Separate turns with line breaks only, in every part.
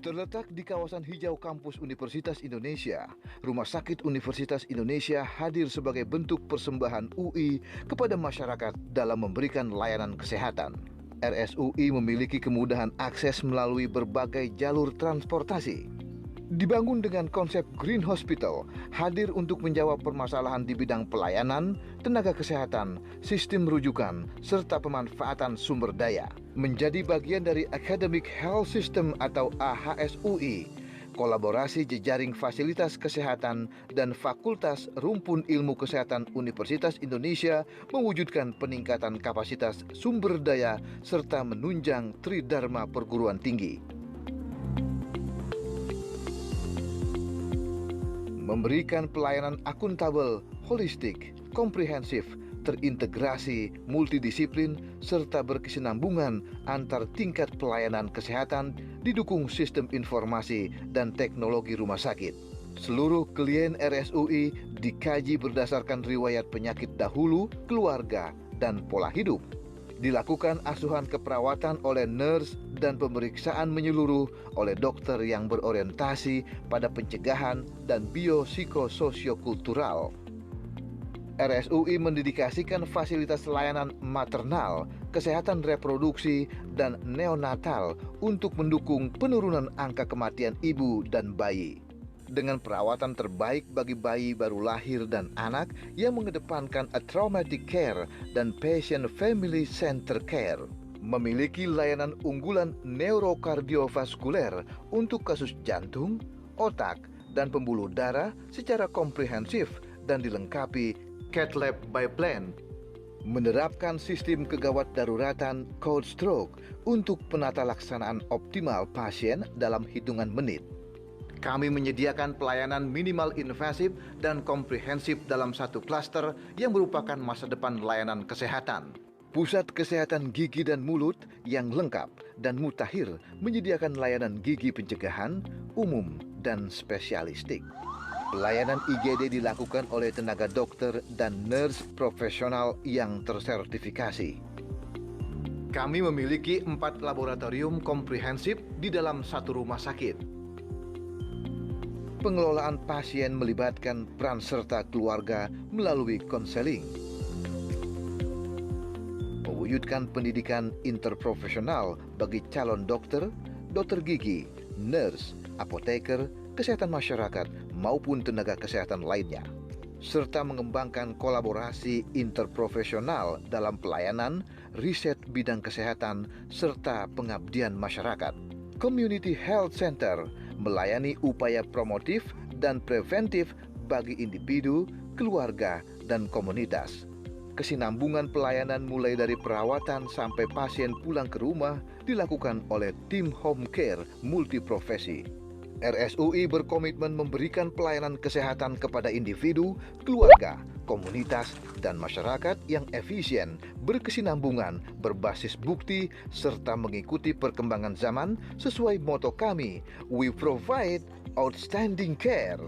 Terletak di kawasan hijau kampus Universitas Indonesia, Rumah Sakit Universitas Indonesia hadir sebagai bentuk persembahan UI kepada masyarakat dalam memberikan layanan kesehatan. RSUI memiliki kemudahan akses melalui berbagai jalur transportasi. Dibangun dengan konsep Green Hospital, hadir untuk menjawab permasalahan di bidang pelayanan, tenaga kesehatan, sistem rujukan, serta pemanfaatan sumber daya. Menjadi bagian dari Academic Health System atau AHSUI, kolaborasi jejaring fasilitas kesehatan dan Fakultas Rumpun Ilmu Kesehatan Universitas Indonesia mewujudkan peningkatan kapasitas sumber daya serta menunjang tridharma perguruan tinggi. Memberikan pelayanan akuntabel, holistik, komprehensif, terintegrasi, multidisiplin, serta berkesinambungan antar tingkat pelayanan kesehatan didukung sistem informasi dan teknologi rumah sakit. Seluruh klien RSUI dikaji berdasarkan riwayat penyakit dahulu, keluarga, dan pola hidup. Dilakukan asuhan keperawatan oleh nurse dan pemeriksaan menyeluruh oleh dokter yang berorientasi pada pencegahan dan biopsikososiokultural. RSUI mendedikasikan fasilitas layanan maternal, kesehatan reproduksi, dan neonatal untuk mendukung penurunan angka kematian ibu dan bayi. Dengan perawatan terbaik bagi bayi baru lahir dan anak yang mengedepankan a traumatic care dan patient family center care. memiliki layanan unggulan neurokardiovaskuler untuk kasus jantung, otak, dan pembuluh darah secara komprehensif dan dilengkapi cath lab by plan. Menerapkan sistem kegawat daruratan code stroke untuk penata laksanaan optimal pasien dalam hitungan menit. Kami menyediakan pelayanan minimal invasif dan komprehensif dalam satu klaster yang merupakan masa depan layanan kesehatan. Pusat Kesehatan Gigi dan Mulut yang lengkap dan mutakhir menyediakan layanan gigi pencegahan, umum, dan spesialistik. Pelayanan IGD dilakukan oleh tenaga dokter dan nurse profesional yang tersertifikasi. Kami memiliki 4 laboratorium komprehensif di dalam satu rumah sakit. Pengelolaan pasien melibatkan peran serta keluarga melalui konseling. Mewujudkan pendidikan interprofesional bagi calon dokter, dokter gigi, nurse, apoteker, kesehatan masyarakat, maupun tenaga kesehatan lainnya. Serta mengembangkan kolaborasi interprofesional dalam pelayanan, riset bidang kesehatan, serta pengabdian masyarakat. Community Health Center melayani upaya promotif dan preventif bagi individu, keluarga, dan komunitas. Kesinambungan pelayanan mulai dari perawatan sampai pasien pulang ke rumah dilakukan oleh tim home care multiprofesi. RSUI berkomitmen memberikan pelayanan kesehatan kepada individu, keluarga, komunitas, dan masyarakat yang efisien, berkesinambungan, berbasis bukti, serta mengikuti perkembangan zaman sesuai moto kami, We Provide Outstanding Care.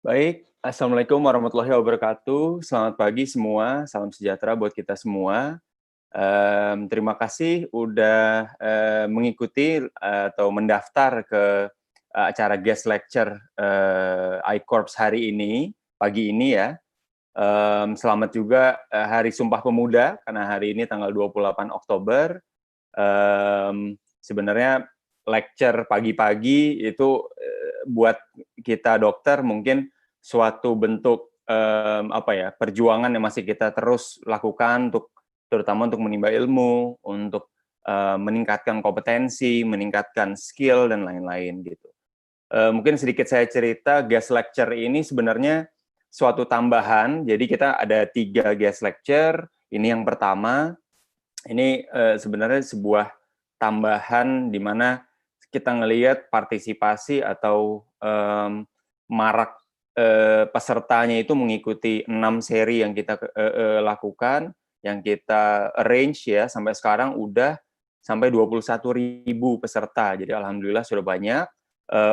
Baik, Assalamualaikum warahmatullahi wabarakatuh. Selamat pagi semua, salam sejahtera buat kita semua. Terima kasih udah mengikuti atau mendaftar ke acara guest lecture iCorps hari ini. pagi ini ya. Selamat juga Hari Sumpah Pemuda, karena hari ini tanggal 28 Oktober. Sebenarnya lecture pagi-pagi itu buat kita dokter mungkin suatu bentuk perjuangan yang masih kita terus lakukan terutama untuk menimba ilmu, untuk meningkatkan kompetensi, meningkatkan skill dan lain-lain gitu. Mungkin sedikit saya cerita, guest lecture ini sebenarnya suatu tambahan. Jadi kita ada 3 guest lecture. Ini yang pertama. Ini sebenarnya sebuah tambahan di mana kita ngelihat partisipasi atau marak pesertanya itu mengikuti 6 seri yang kita lakukan, yang kita arrange ya, sampai sekarang udah sampai 21.000 peserta. Jadi alhamdulillah sudah banyak.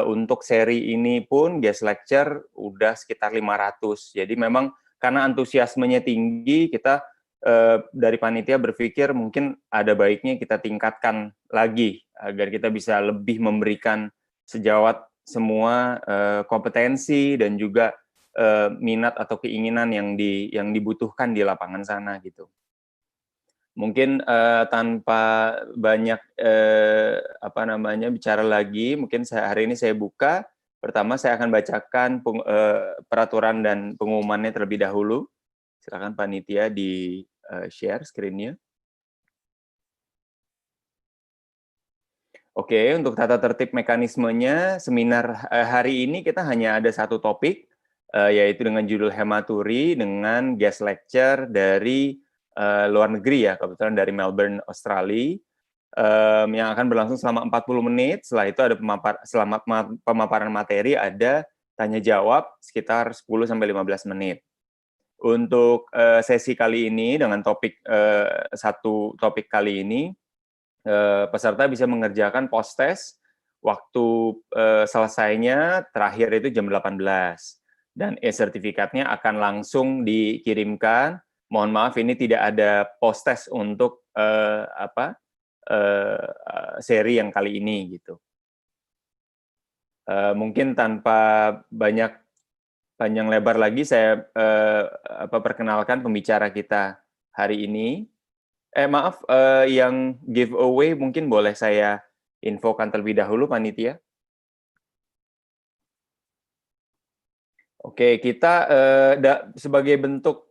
Untuk seri ini pun guest lecture udah sekitar 500. Jadi memang karena antusiasmenya tinggi, kita dari panitia berpikir mungkin ada baiknya kita tingkatkan lagi agar kita bisa lebih memberikan sejawat semua kompetensi dan juga minat atau keinginan yang dibutuhkan di lapangan sana gitu. Mungkin tanpa banyak bicara lagi, mungkin hari ini saya buka. Pertama saya akan bacakan peraturan dan pengumumannya terlebih dahulu. Silakan panitia di share screen-nya. Oke, untuk tata tertib mekanismenya, seminar hari ini kita hanya ada satu topik, yaitu dengan judul Hematuri dengan guest lecture dari luar negeri ya, kebetulan dari Melbourne, Australia, yang akan berlangsung selama 40 menit. Setelah itu ada pemaparan materi, ada tanya jawab sekitar 10-15 menit. Untuk sesi kali ini dengan satu topik kali ini, peserta bisa mengerjakan post-test, waktu selesainya terakhir itu jam 18. Dan e-sertifikatnya akan langsung dikirimkan. Mohon maaf, ini tidak ada post-test untuk seri yang kali ini gitu. Mungkin tanpa panjang lebar lagi, saya perkenalkan pembicara kita hari ini. Maaf, yang giveaway mungkin boleh saya infokan terlebih dahulu, panitia. Oke, kita sebagai bentuk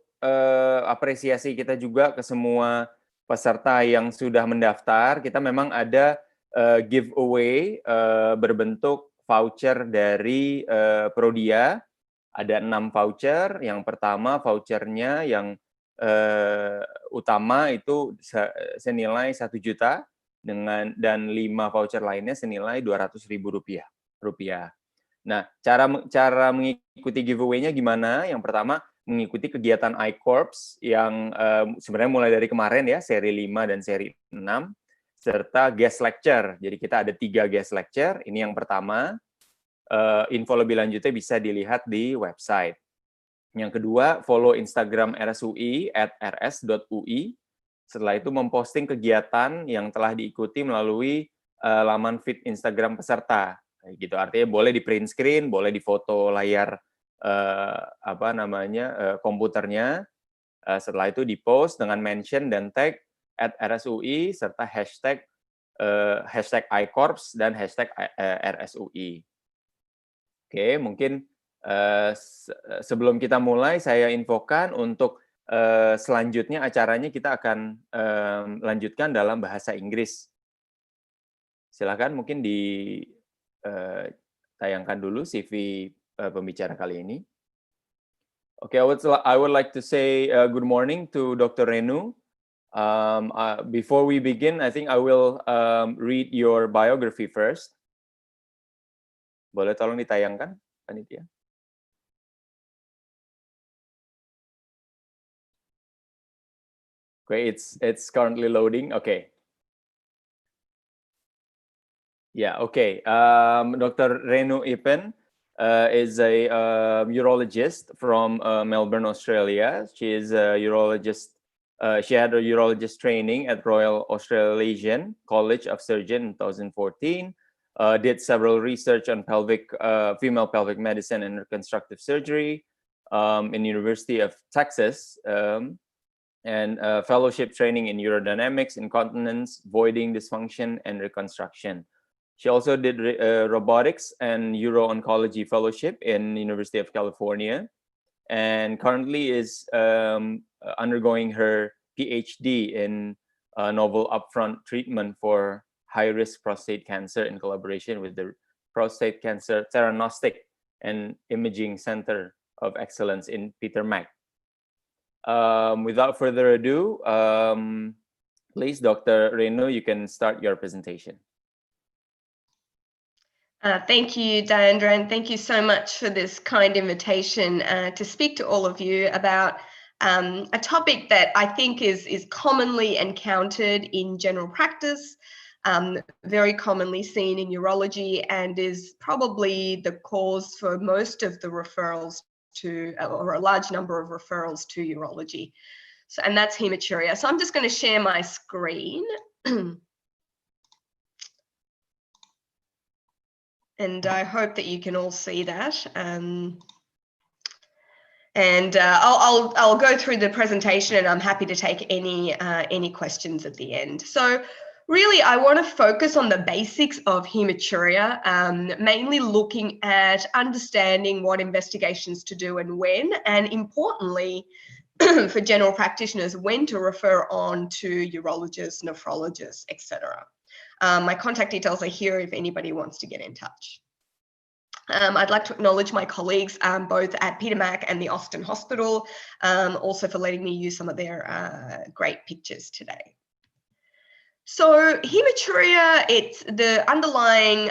apresiasi kita juga ke semua peserta yang sudah mendaftar, kita memang ada giveaway berbentuk voucher dari Prodia. Ada 6 voucher. Yang pertama vouchernya yang utama itu senilai 1 juta dan 5 voucher lainnya senilai Rp200.000. Nah, cara mengikuti giveaway-nya gimana? Yang pertama, mengikuti kegiatan iCorps yang sebenarnya mulai dari kemarin ya, seri 5 dan seri 6, serta guest lecture. Jadi kita ada 3 guest lecture. Ini yang pertama. Info lebih lanjutnya bisa dilihat di website. Yang kedua, follow Instagram RSUI @rs.ui. Setelah itu memposting kegiatan yang telah diikuti melalui laman feed Instagram peserta. Gitu, artinya boleh di print screen, boleh di foto layar komputernya. Setelah itu di-post dengan mention dan tag @rsui serta hashtag iCorps dan hashtag RSUI. Oke, mungkin sebelum kita mulai, saya infokan untuk selanjutnya acaranya kita akan lanjutkan dalam bahasa Inggris. Silakan mungkin ditayangkan dulu CV pembicara kali ini. Okay, I would like to say good morning to Dr. Renu. Before we begin, I think I will read your biography first. Boleh tolong ditayangkan, panitia? Great, it's currently loading. Okay. Yeah, okay. Dr. Renu Eapen is a urologist from Melbourne, Australia. She is a urologist. She had a urologist training at Royal Australasian College of Surgeons in 2014. Did several research on female pelvic medicine and reconstructive surgery. in University of Texas, and fellowship training in urodynamics, incontinence, voiding dysfunction, and reconstruction. She also did robotics and uro-oncology fellowship in University of California, and currently is undergoing her PhD in novel upfront treatment for high-risk prostate cancer in collaboration with the Prostate Cancer Theranostic and Imaging Center of Excellence in Peter Mac. Without further ado, please, Dr. Renu, you can start your presentation.
Thank you, Dyandra, and thank you so much for this kind invitation to speak to all of you about a topic that I think is commonly encountered in general practice, very commonly seen in urology, and is probably the cause for most of the referrals to, or a large number of referrals to urology. So, and that's hematuria. So I'm just going to share my screen. And I hope that you can all see that. I'll go through the presentation, and I'm happy to take any questions at the end. So really, I want to focus on the basics of hematuria, mainly looking at understanding what investigations to do and when, and importantly, for general practitioners, when to refer on to urologists, nephrologists, etc. My contact details are here if anybody wants to get in touch. I'd like to acknowledge my colleagues both at Peter Mac and the Austin Hospital, also for letting me use some of their great pictures today. So hematuria, it's the underlying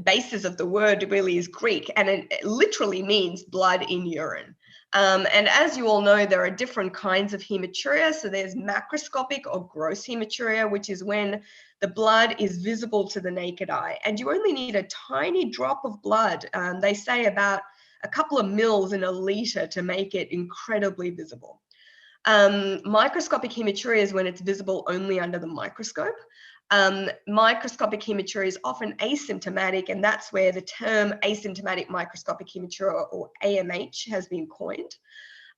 basis of the word really is Greek, and it literally means blood in urine. And as you all know, there are different kinds of hematuria. So there's macroscopic or gross hematuria, which is when the blood is visible to the naked eye. And you only need a tiny drop of blood. They say about a couple of mils in a liter to make it incredibly visible. Microscopic hematuria is when it's visible only under the microscope. Microscopic hematuria is often asymptomatic, and that's where the term asymptomatic microscopic hematuria, or AMH, has been coined.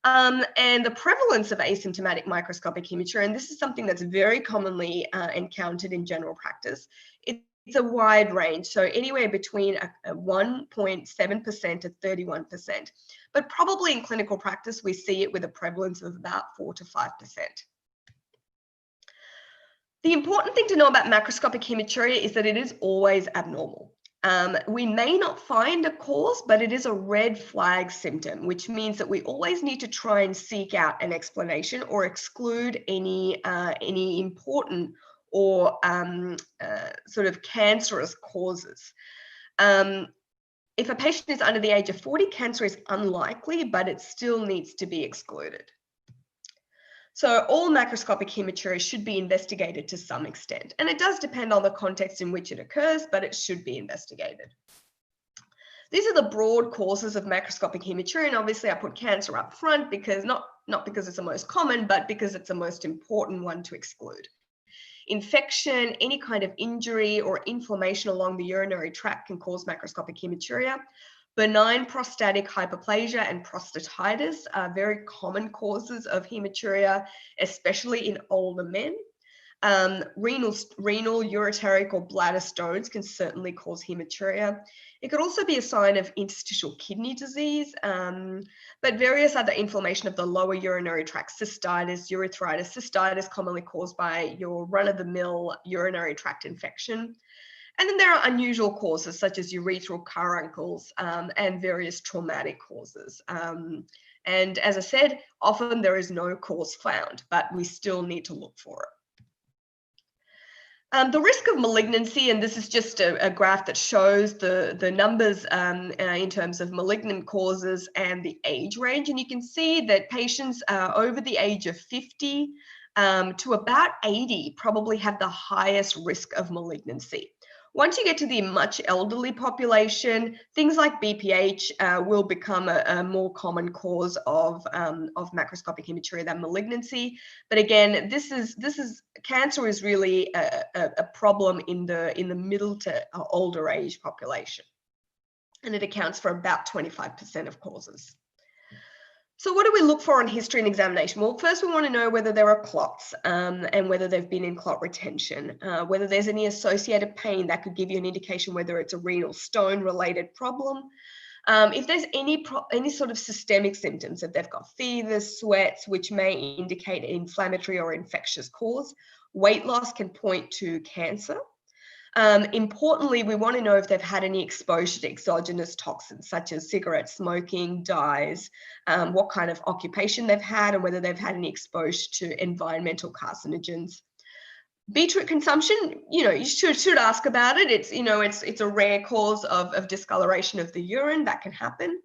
And the prevalence of asymptomatic microscopic hematuria, and this is something that's very commonly encountered in general practice, it's a wide range, so anywhere between 1.7% to 31%. But probably in clinical practice, we see it with a prevalence of about 4 to 5%. The important thing to know about macroscopic hematuria is that it is always abnormal. We may not find a cause, but it is a red flag symptom, which means that we always need to try and seek out an explanation or exclude any important or sort of cancerous causes. If a patient is under the age of 40, cancer is unlikely, but it still needs to be excluded. So all macroscopic hematuria should be investigated to some extent, and it does depend on the context in which it occurs, but it should be investigated. These are the broad causes of macroscopic hematuria, and obviously I put cancer up front because not because it's the most common, but because it's the most important one to exclude. Infection, any kind of injury or inflammation along the urinary tract can cause macroscopic hematuria. Benign prostatic hyperplasia and prostatitis are very common causes of hematuria, especially in older men. Renal, ureteric, or bladder stones can certainly cause hematuria. It could also be a sign of interstitial kidney disease, but various other inflammation of the lower urinary tract, cystitis, urethritis. Cystitis commonly caused by your run-of-the-mill urinary tract infection. And then there are unusual causes such as urethral caruncles and various traumatic causes. And as I said, often there is no cause found, but we still need to look for it. The risk of malignancy, and this is just a graph that shows the numbers in terms of malignant causes and the age range. And you can see that patients over the age of 50 to about 80 probably have the highest risk of malignancy. Once you get to the much elderly population, things like BPH will become a more common cause of macroscopic hematuria than malignancy. But again, cancer is really a problem in the middle to older age population. and it accounts for about 25% of causes. So what do we look for in history and examination? Well, first we want to know whether there are clots and whether they've been in clot retention, whether there's any associated pain that could give you an indication whether it's a renal stone related problem. If there's any sort of systemic symptoms, if they've got fevers, sweats, which may indicate an inflammatory or infectious cause. Weight loss can point to cancer. Importantly, we want to know if they've had any exposure to exogenous toxins such as cigarette smoking, dyes, what kind of occupation they've had, and whether they've had any exposure to environmental carcinogens. Beetroot consumption, you should ask about it. It's a rare cause of discoloration of the urine that can happen.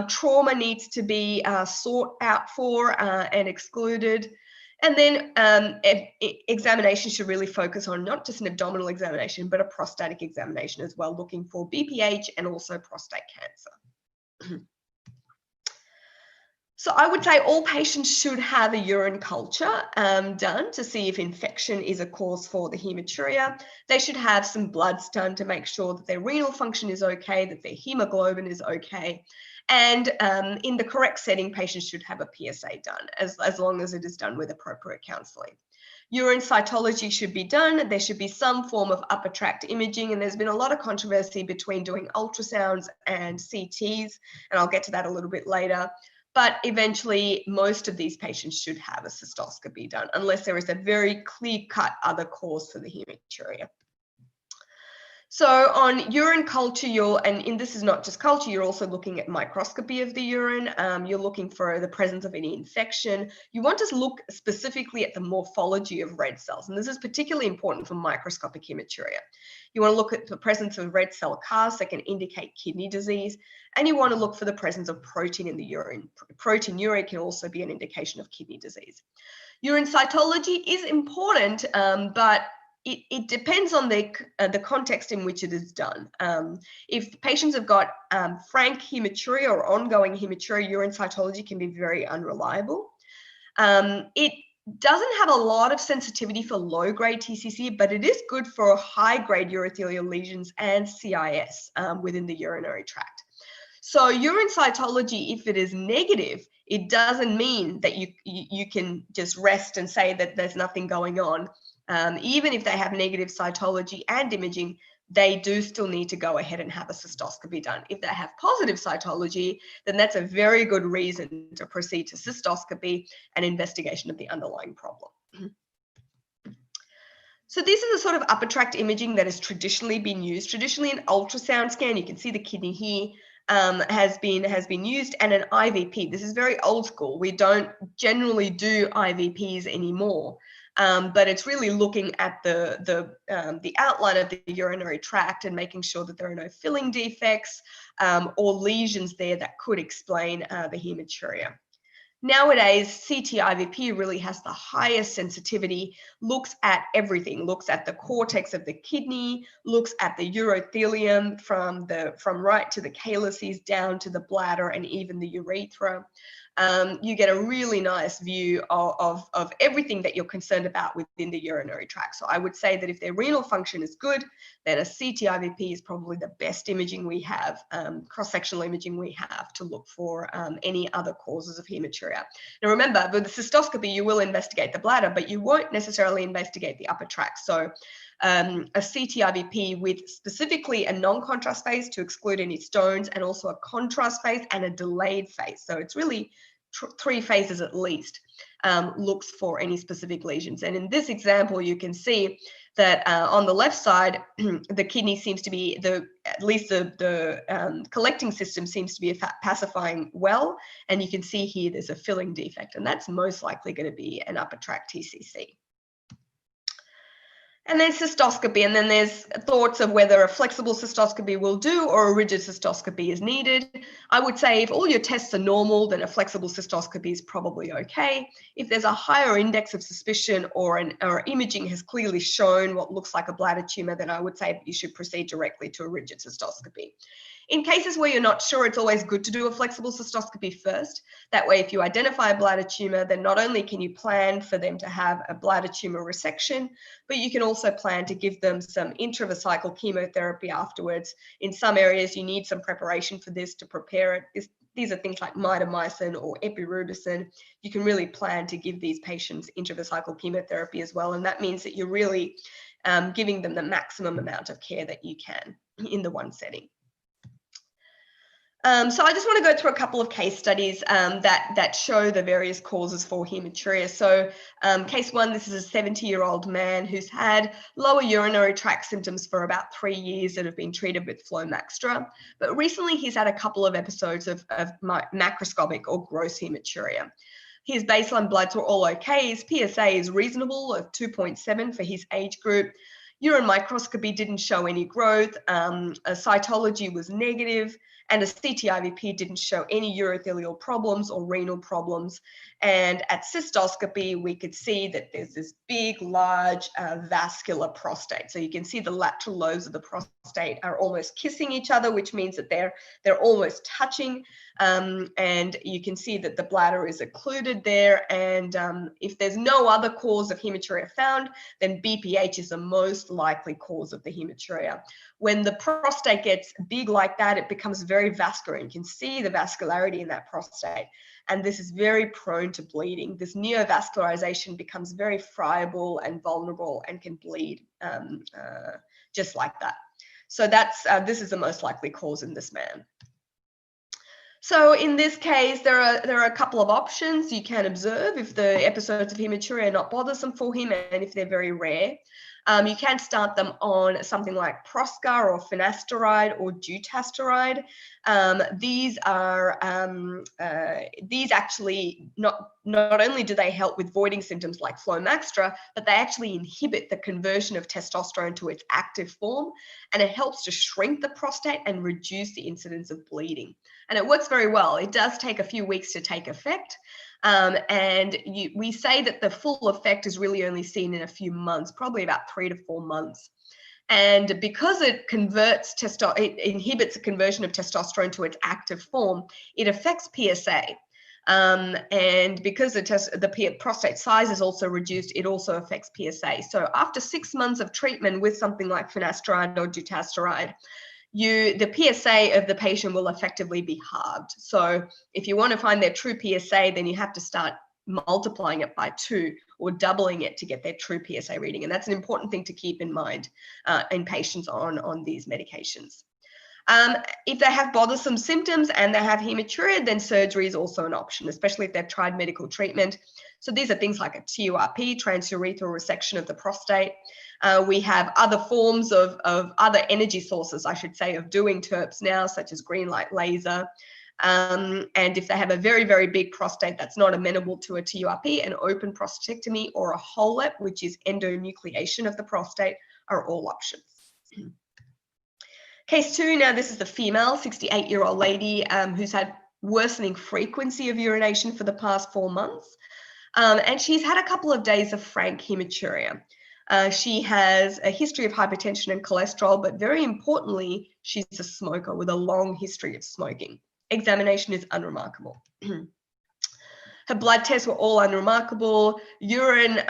Trauma needs to be sought out for and excluded. And then examination should really focus on not just an abdominal examination, but a prostatic examination as well, looking for BPH and also prostate cancer. So I would say all patients should have a urine culture done to see if infection is a cause for the hematuria. They should have some bloods done to make sure that their renal function is okay, that their hemoglobin is okay. And in the correct setting, patients should have a PSA done as long as it is done with appropriate counselling. Urine cytology should be done. There should be some form of upper tract imaging, and there's been a lot of controversy between doing ultrasounds and CTs, and I'll get to that a little bit later. But eventually, most of these patients should have a cystoscopy done, unless there is a very clear-cut other cause for the hematuria. So on urine culture, and this is not just culture, you're also looking at microscopy of the urine. You're looking for the presence of any infection. You want to look specifically at the morphology of red cells, and this is particularly important for microscopic hematuria. You want to look at the presence of red cell casts that can indicate kidney disease, and you want to look for the presence of protein in the urine. Proteinuria can also be an indication of kidney disease. Urine cytology is important, but it depends on the context in which it is done. If patients have got frank hematuria or ongoing hematuria, urine cytology can be very unreliable. It doesn't have a lot of sensitivity for low-grade TCC, but it is good for high-grade urothelial lesions and CIS within the urinary tract. So urine cytology, if it is negative, it doesn't mean that you can just rest and say that there's nothing going on. Even if they have negative cytology and imaging, they do still need to go ahead and have a cystoscopy done. If they have positive cytology, then that's a very good reason to proceed to cystoscopy and investigation of the underlying problem. So this is a sort of upper tract imaging that has traditionally been used. Traditionally, an ultrasound scan, you can see the kidney here, has been used, and an IVP. This is very old school. We don't generally do IVPs anymore. But it's really looking at the outline of the urinary tract and making sure that there are no filling defects or lesions there that could explain the hematuria. Nowadays, CT IVP really has the highest sensitivity, looks at everything, looks at the cortex of the kidney, looks at the urothelium from right to the calyces down to the bladder and even the urethra. You get a really nice view of everything that you're concerned about within the urinary tract. So I would say that if their renal function is good, then a CT IVP is probably the best imaging we have, cross-sectional imaging we have to look for any other causes of hematuria. Now remember, with the cystoscopy, you will investigate the bladder, but you won't necessarily investigate the upper tract. So a CT IVP with specifically a non-contrast phase to exclude any stones, and also a contrast phase and a delayed phase. So it's really 3 phases at least, looks for any specific lesions. And in this example, you can see that on the left side, the kidney seems to be, at least the collecting system seems to be pacifying well. And you can see here there's a filling defect, and that's most likely going to be an upper tract TCC. And then cystoscopy, and then there's thoughts of whether a flexible cystoscopy will do or a rigid cystoscopy is needed. I would say if all your tests are normal, then a flexible cystoscopy is probably okay. If there's a higher index of suspicion or imaging has clearly shown what looks like a bladder tumor, then I would say you should proceed directly to a rigid cystoscopy. In cases where you're not sure, it's always good to do a flexible cystoscopy first. That way, if you identify a bladder tumor, then not only can you plan for them to have a bladder tumor resection, but you can also plan to give them some intravesical chemotherapy afterwards. In some areas, you need some preparation for this to prepare it. These are things like mitomycin or epirubicin. You can really plan to give these patients intravesical chemotherapy as well. And that means that you're really giving them the maximum amount of care that you can in the one setting. So I just want to go through a couple of case studies that show the various causes for hematuria. So case one, this is a 70-year-old man who's had lower urinary tract symptoms for about 3 years that have been treated with Flomaxtra. But recently he's had a couple of episodes of macroscopic or gross hematuria. His baseline bloods were all okay. His PSA is reasonable of 2.7 for his age group. Urine microscopy didn't show any growth. A cytology was negative, and a CT-IVP didn't show any urothelial problems or renal problems. And at cystoscopy, we could see that there's this big, large vascular prostate. So you can see the lateral lobes of the prostate are almost kissing each other, which means that they're almost touching. And you can see that the bladder is occluded there. And if there's no other cause of hematuria found, then BPH is the most likely cause of the hematuria. When the prostate gets big like that, it becomes very vascular. You can see the vascularity in that prostate. And this is very prone to bleeding. This neovascularization becomes very friable and vulnerable and can bleed just like that. So this is the most likely cause in this man. So in this case, there are a couple of options you can observe if the episodes of hematuria are not bothersome for him and if they're very rare. You can start them on something like Proscar or finasteride or dutasteride. These actually not only do they help with voiding symptoms like Flomaxtra, but they actually inhibit the conversion of testosterone to its active form, and it helps to shrink the prostate and reduce the incidence of bleeding. And it works very well. It does take a few weeks to take effect. We say that the full effect is really only seen in a few months, probably about 3 to 4 months. And because it inhibits the conversion of testosterone to its active form, it affects PSA. And because the prostate size is also reduced, it also affects PSA. So after 6 months of treatment with something like finasteride or dutasteride, the PSA of the patient will effectively be halved. So if you want to find their true PSA, then you have to start multiplying it by 2 or doubling it to get their true PSA reading. And that's an important thing to keep in mind in patients on these medications. If they have bothersome symptoms and they have hematuria, then surgery is also an option, especially if they've tried medical treatment. So these are things like a TURP, transurethral resection of the prostate. We have other forms of other energy sources, I should say, of doing TURPs now, such as green light laser. And if they have a very, very big prostate that's not amenable to a TURP, an open prostatectomy or a HOLEP, which is endonucleation of the prostate, are all options. Case 2, now this is the female, 68-year-old lady who's had worsening frequency of urination for the past 4 months. And she's had a couple of days of frank hematuria. She has a history of hypertension and cholesterol, but very importantly, she's a smoker with a long history of smoking. Examination is unremarkable. Her blood tests were all unremarkable. Urine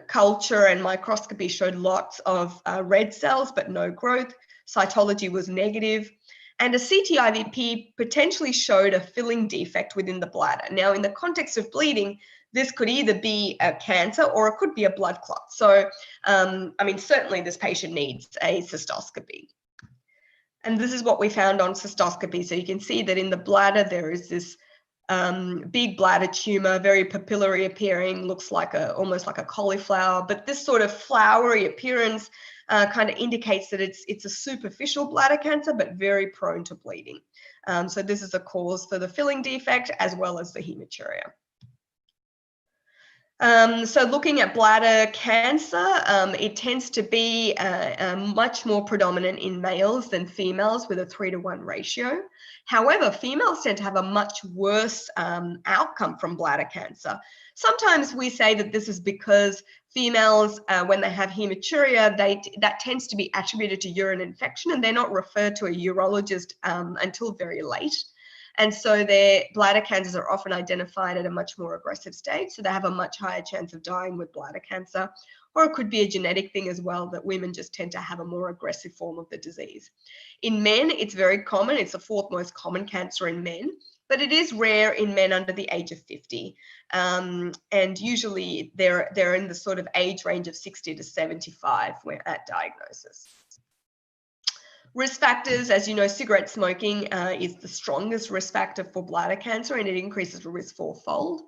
culture and microscopy showed lots of red cells, but no growth. Cytology was negative. And a CT-IVP potentially showed a filling defect within the bladder. Now, in the context of bleeding, this could either be a cancer or it could be a blood clot. So, certainly this patient needs a cystoscopy. And this is what we found on cystoscopy. So you can see that in the bladder, there is this big bladder tumor, very papillary appearing, looks like almost like a cauliflower. But this sort of flowery appearance kind of indicates that it's a superficial bladder cancer, but very prone to bleeding. So this is a cause for the filling defect as well as the hematuria. So looking at bladder cancer, it tends to be much more predominant in males than females with a 3-to-1 ratio. However, females tend to have a much worse outcome from bladder cancer. Sometimes we say that this is because females, when they have hematuria, that tends to be attributed to urine infection, and they're not referred to a urologist until very late. And so their bladder cancers are often identified at a much more aggressive stage, so they have a much higher chance of dying with bladder cancer. Or it could be a genetic thing as well, that women just tend to have a more aggressive form of the disease. In men, it's very common. It's the 4th most common cancer in men, but it is rare in men under the age of 50. And usually they're in the sort of age range of 60 to 75 at diagnosis. Risk factors, as you know, cigarette smoking is the strongest risk factor for bladder cancer, and it increases the risk 4-fold.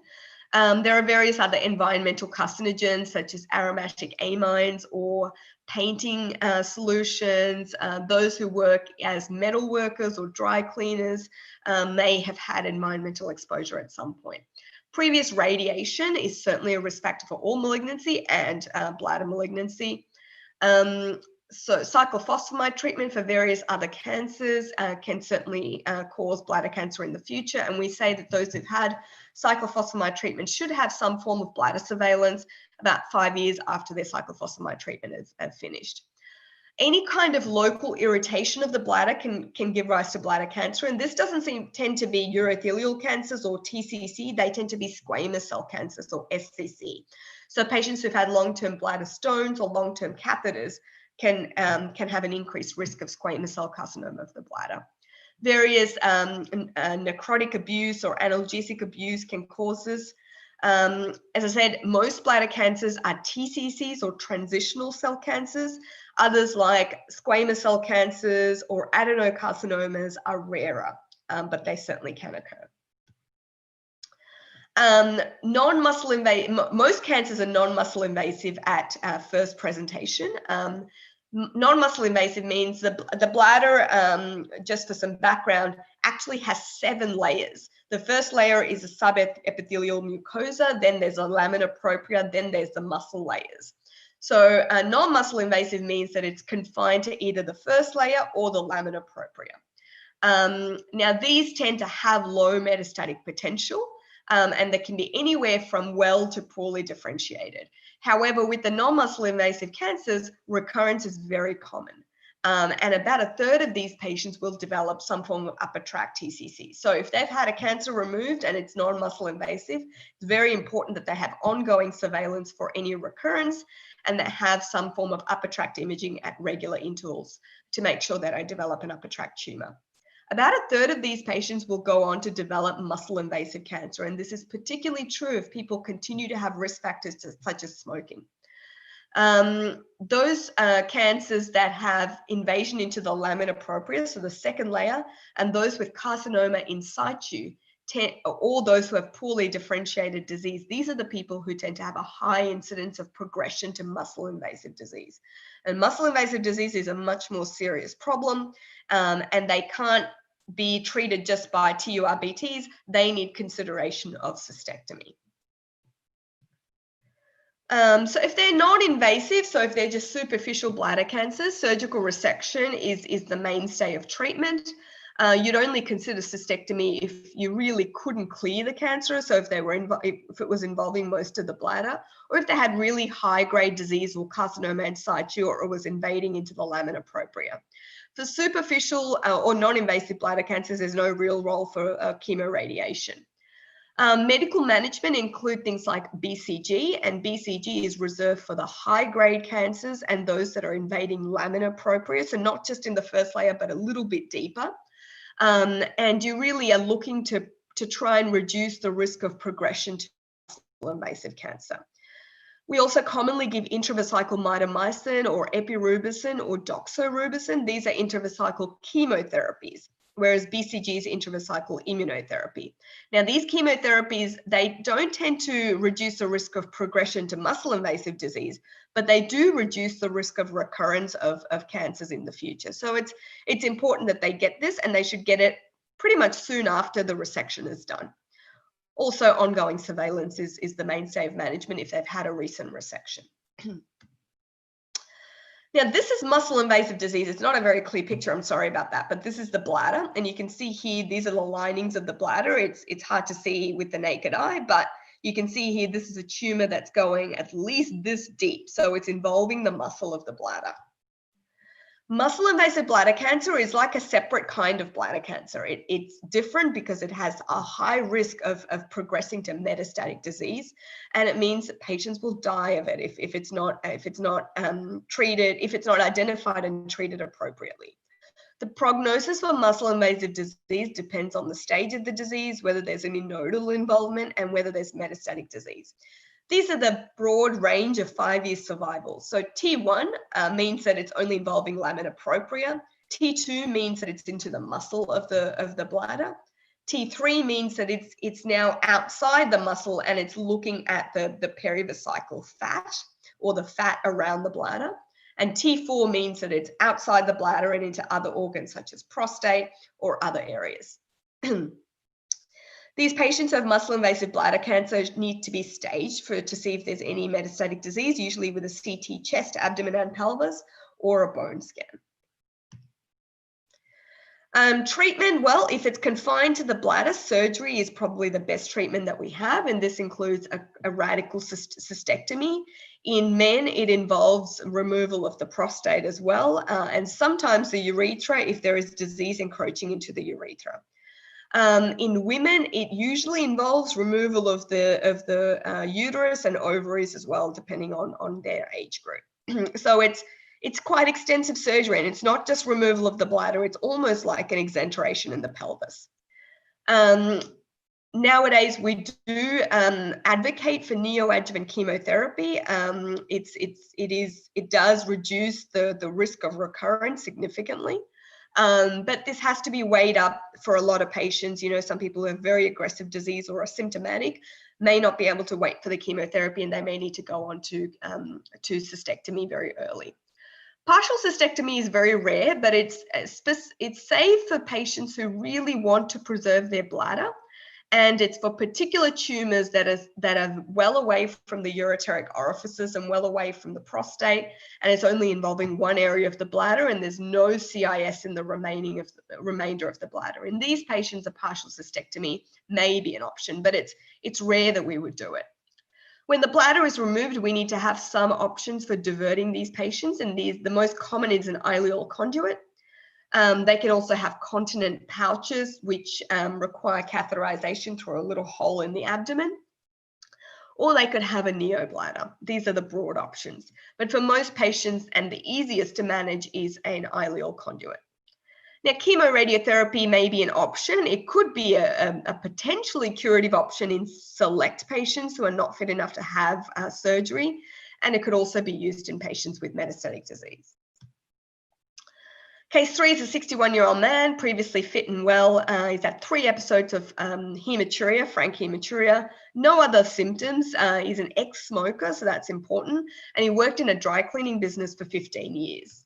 There are various other environmental carcinogens, such as aromatic amines or painting solutions. Those who work as metal workers or dry cleaners may have had environmental exposure at some point. Previous radiation is certainly a risk factor for all malignancy and bladder malignancy. So cyclophosphamide treatment for various other cancers can certainly cause bladder cancer in the future. And we say that those who've had cyclophosphamide treatment should have some form of bladder surveillance about 5 years after their cyclophosphamide treatment is finished. Any kind of local irritation of the bladder can give rise to bladder cancer. And this doesn't tend to be urothelial cancers or TCC. They tend to be squamous cell cancers or SCC. So patients who've had long-term bladder stones or long-term catheters can have an increased risk of squamous cell carcinoma of the bladder. Various necrotic abuse or analgesic abuse can cause this. As I said, most bladder cancers are TCCs or transitional cell cancers. Others like squamous cell cancers or adenocarcinomas are rarer, but they certainly can occur. Non-muscle invasive, most cancers are non-muscle invasive at first presentation. Non-muscle invasive means the bladder, just for some background, actually has 7 layers. The first layer is a subepithelial mucosa, then there's a lamina propria, then there's the muscle layers. So non-muscle invasive means that it's confined to either the first layer or the lamina propria. Now, these tend to have low metastatic potential, and they can be anywhere from well to poorly differentiated. However, with the non-muscle invasive cancers, recurrence is very common. And about 1/3 of these patients will develop some form of upper tract TCC. So if they've had a cancer removed and it's non-muscle invasive, it's very important that they have ongoing surveillance for any recurrence and that have some form of upper tract imaging at regular intervals to make sure that I develop an upper tract tumor. About 1/3 of these patients will go on to develop muscle invasive cancer. And this is particularly true if people continue to have risk factors such as smoking. Those cancers that have invasion into the lamina propria, so the second layer, and those with carcinoma in situ, or those who have poorly differentiated disease, these are the people who tend to have a high incidence of progression to muscle invasive disease. And muscle invasive disease is a much more serious problem, and they can't be treated just by TURBTs. They need consideration of cystectomy. So if they're non-invasive, so if they're just superficial bladder cancers, surgical resection is the mainstay of treatment. You'd only consider cystectomy if you really couldn't clear the cancer, so if it was involving most of the bladder, or if they had really high-grade disease or carcinoma in situ, or it was invading into the lamina propria. For superficial or non-invasive bladder cancers, there's no real role for chemoradiation. Medical management include things like BCG, and BCG is reserved for the high-grade cancers and those that are invading lamina propria, so not just in the first layer, but a little bit deeper. And you really are looking to try and reduce the risk of progression to muscle-invasive cancer. We also commonly give intravesical mitomycin or epirubicin or doxorubicin. These are intravesical chemotherapies, whereas BCG is intravesical immunotherapy. Now, these chemotherapies, they don't tend to reduce the risk of progression to muscle-invasive disease, but they do reduce the risk of recurrence of cancers in the future. So it's important that they get this, and they should get it pretty much soon after the resection is done. Also, ongoing surveillance is the mainstay of management if they've had a recent resection. Now, this is muscle invasive disease. It's not a very clear picture. I'm sorry about that, but this is the bladder. And you can see here, these are the linings of the bladder. It's hard to see with the naked eye, but you can see here, this is a tumor that's going at least this deep. So it's involving the muscle of the bladder. Muscle invasive bladder cancer is like a separate kind of bladder cancer. It's different because it has a high risk of progressing to metastatic disease, and it means that patients will die of it if it's not treated, if it's not identified and treated appropriately. The prognosis for muscle invasive disease depends on the stage of the disease, whether there's any nodal involvement, and whether there's metastatic disease. These are the broad range of 5-year survival. So T1 means that it's only involving lamina propria. T2 means that it's into the muscle of the bladder. T3 means that it's now outside the muscle and it's looking at the perivesical fat, or the fat around the bladder. And T4 means that it's outside the bladder and into other organs such as prostate or other areas. These patients who have muscle invasive bladder cancer need to be staged to see if there's any metastatic disease, usually with a CT chest, abdomen and pelvis, or a bone scan. Treatment, well, if it's confined to the bladder, surgery is probably the best treatment that we have, and this includes a radical cystectomy. In men, it involves removal of the prostate as well, and sometimes the urethra if there is disease encroaching into the urethra. In women, it usually involves removal of the uterus and ovaries as well, depending on their age group. So it's quite extensive surgery, and it's not just removal of the bladder, it's almost like an exenteration in the pelvis. Nowadays, we do advocate for neoadjuvant chemotherapy. It does reduce the risk of recurrence significantly. But this has to be weighed up for a lot of patients. You know, some people who have very aggressive disease or are symptomatic may not be able to wait for the chemotherapy, and they may need to go on to cystectomy very early. Partial cystectomy is very rare, but it's safe for patients who really want to preserve their bladder. And it's for particular tumors that are well away from the ureteric orifices and well away from the prostate, and it's only involving one area of the bladder, and there's no CIS in the remainder of the bladder. In these patients, a partial cystectomy may be an option, but it's rare that we would do it. When the bladder is removed, we need to have some options for diverting these patients, and the most common is an ileal conduit. They can also have continent pouches, which require catheterization through a little hole in the abdomen, or they could have a neobladder. These are the broad options. But for most patients, and the easiest to manage, is an ileal conduit. Now, chemoradiotherapy may be an option. It could be a potentially curative option in select patients who are not fit enough to have surgery, and it could also be used in patients with metastatic disease. Case 3 is a 61-year-old man, previously fit and well. He's had 3 episodes of hematuria, frank hematuria, no other symptoms. He's an ex-smoker, so that's important. And he worked in a dry cleaning business for 15 years.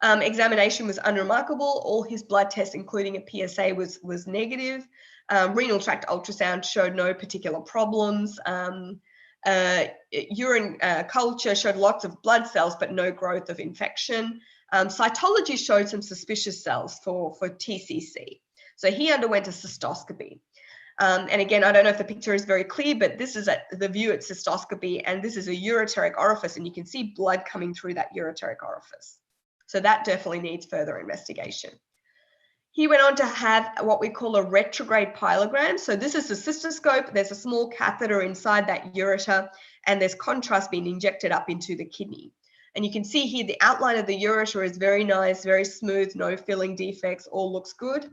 Examination was unremarkable. All his blood tests, including a PSA, was negative. Renal tract ultrasound showed no particular problems. Urine culture showed lots of blood cells, but no growth of infection. Cytology showed some suspicious cells for TCC. So he underwent a cystoscopy. And again, I don't know if the picture is very clear, but this is the view at cystoscopy, and this is a ureteric orifice, and you can see blood coming through that ureteric orifice. So that definitely needs further investigation. He went on to have what we call a retrograde pyelogram. So this is a cystoscope. There's a small catheter inside that ureter, and there's contrast being injected up into the kidney. And you can see here the outline of the ureter is very nice, very smooth, no filling defects, all looks good.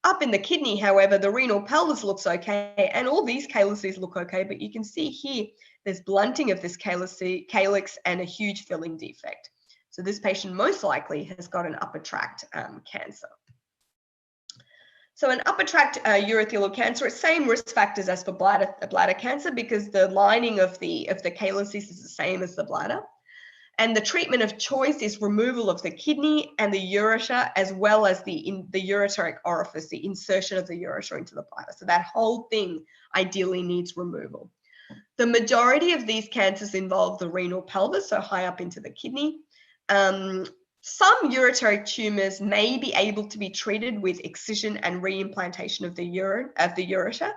Up in the kidney, however, the renal pelvis looks okay, and all these calyces look okay, but you can see here there's blunting of this calyx and a huge filling defect. So this patient most likely has got an upper tract cancer. So an upper tract urothelial cancer, same risk factors as for bladder cancer, because the lining of the calyces is the same as the bladder. And the treatment of choice is removal of the kidney and the ureter, as well as the ureteric orifice, the insertion of the ureter into the bladder. So that whole thing ideally needs removal. The majority of these cancers involve the renal pelvis, so high up into the kidney. Some ureteric tumors may be able to be treated with excision and reimplantation of the ureter,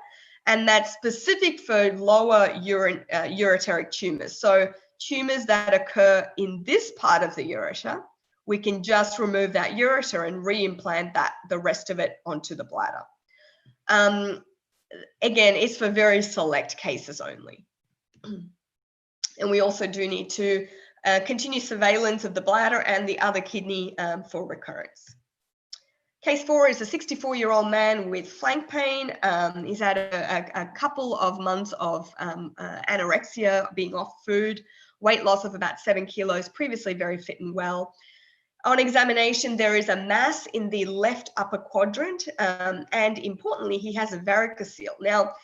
and that's specific for lower ureteric tumors. So tumors that occur in this part of the ureter, we can just remove that ureter and reimplant the rest of it onto the bladder. Again, it's for very select cases only. And we also do need to continue surveillance of the bladder and the other kidney for recurrence. Case 4 is a 64-year-old man with flank pain. He's had a couple of months of anorexia, being off food, weight loss of about 7 kilos, previously very fit and well. On examination, there is a mass in the left upper quadrant, and importantly, he has a varicocele. Now,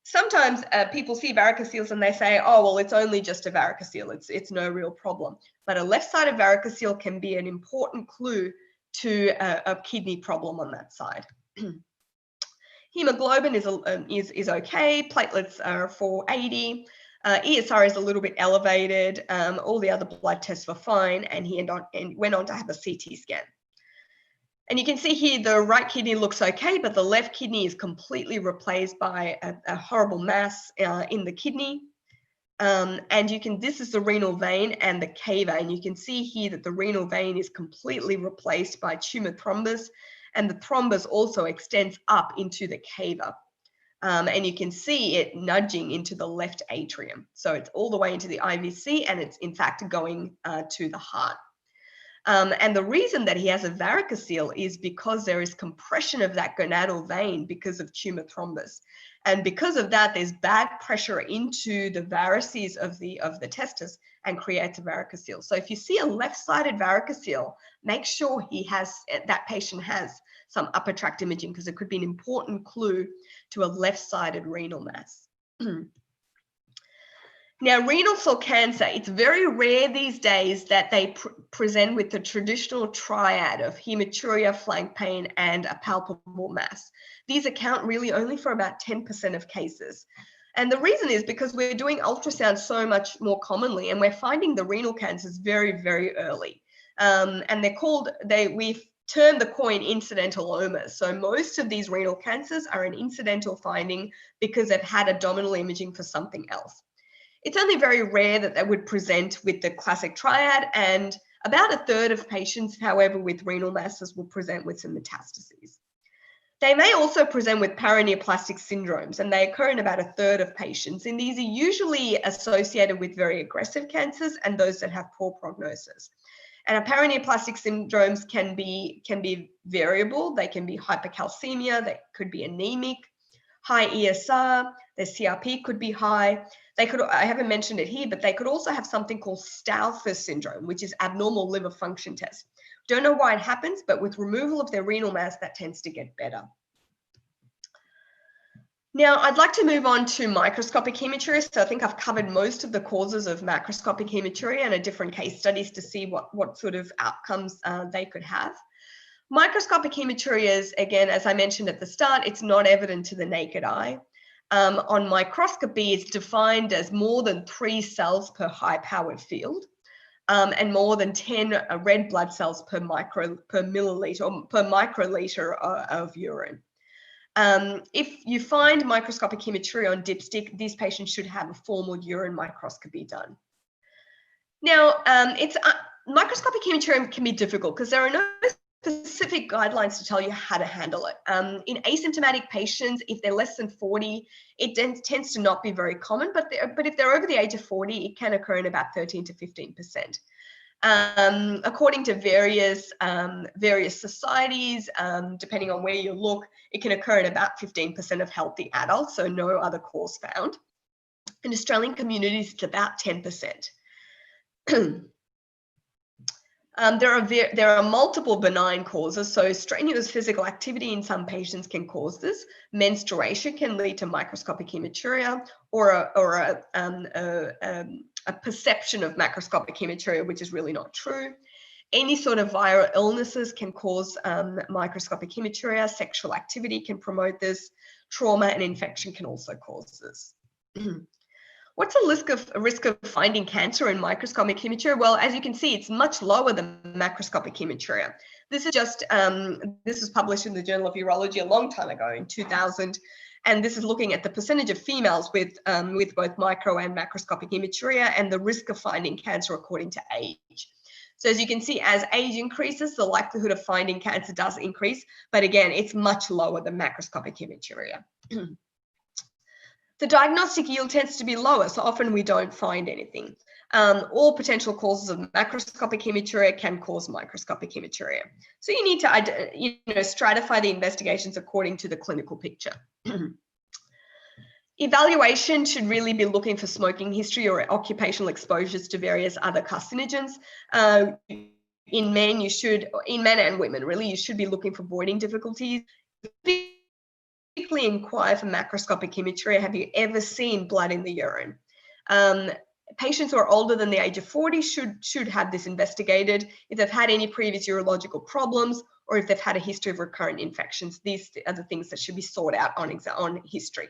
sometimes people see varicoceles and they say, oh, well, it's only just a varicocele. It's no real problem. But a left-sided varicocele can be an important clue to a kidney problem on that side. Hemoglobin is okay. Platelets are 480. ESR is a little bit elevated. All the other blood tests were fine, and he went on to have a CT scan. And you can see here the right kidney looks okay, but the left kidney is completely replaced by a horrible mass in the kidney. And this is the renal vein and the cava. And you can see here that the renal vein is completely replaced by tumor thrombus, and the thrombus also extends up into the cava. And you can see it nudging into the left atrium. So it's all the way into the IVC, and it's in fact going to the heart. And the reason that he has a varicocele is because there is compression of that gonadal vein because of tumor thrombus. And because of that, there's back pressure into the varices of the testis and creates a varicocele. So if you see a left-sided varicocele, make sure that patient has some upper tract imaging, because it could be an important clue to a left-sided renal mass. Now, renal cell cancer, it's very rare these days that they present with the traditional triad of hematuria, flank pain, and a palpable mass. These account really only for about 10% of cases. And the reason is because we're doing ultrasound so much more commonly, and we're finding the renal cancers very, very early. And we've termed the coin incidentalomas. So most of these renal cancers are an incidental finding because they've had abdominal imaging for something else. It's only very rare that they would present with the classic triad, and about a third of patients, however, with renal masses will present with some metastases. They may also present with paraneoplastic syndromes, and they occur in about a third of patients, and these are usually associated with very aggressive cancers and those that have poor prognosis. And paraneoplastic syndromes can be variable. They can be hypercalcemia, they could be anemic, high ESR, their CRP could be high. I haven't mentioned it here, but they could also have something called Stauffer syndrome, which is abnormal liver function test. Don't know why it happens, but with removal of their renal mass, that tends to get better. Now, I'd like to move on to microscopic hematuria. So I think I've covered most of the causes of macroscopic hematuria and different case studies to see what sort of outcomes they could have. Microscopic hematuria, again, as I mentioned at the start, it's not evident to the naked eye. On microscopy, it's defined as more than 3 cells per high-powered field, and more than 10 red blood cells per milliliter or per microliter of urine. If you find microscopic hematuria on dipstick, these patients should have a formal urine microscopy done. Now, microscopic hematuria can be difficult because there are no specific guidelines to tell you how to handle it. In asymptomatic patients, if they're less than 40, it tends to not be very common, but if they're over the age of 40, it can occur in about 13 to 15%. According to various societies, depending on where you look, it can occur in about 15% of healthy adults, so no other cause found. In Australian communities, it's about 10%. There are multiple benign causes. So strenuous physical activity in some patients can cause this. Menstruation can lead to microscopic hematuria, or a perception of macroscopic hematuria, which is really not true. Any sort of viral illnesses can cause microscopic hematuria. Sexual activity can promote this. Trauma and infection can also cause this. What's a risk of finding cancer in microscopic hematuria? Well, as you can see, it's much lower than macroscopic hematuria. This is just this was published in the Journal of Urology a long time ago in 2000, and this is looking at the percentage of females with both micro and macroscopic hematuria and the risk of finding cancer according to age. So as you can see, as age increases, the likelihood of finding cancer does increase, but again, it's much lower than macroscopic hematuria. The diagnostic yield tends to be lower, so often we don't find anything. All potential causes of macroscopic hematuria can cause microscopic hematuria. So you need to stratify the investigations according to the clinical picture. Evaluation should really be looking for smoking history or occupational exposures to various other carcinogens. In men and women, really, you should be looking for voiding difficulties. Inquire for macroscopic hematuria. Have you ever seen blood in the urine? Patients who are older than the age of 40 should have this investigated. If they've had any previous urological problems or if they've had a history of recurrent infections, these are the things that should be sought out on history.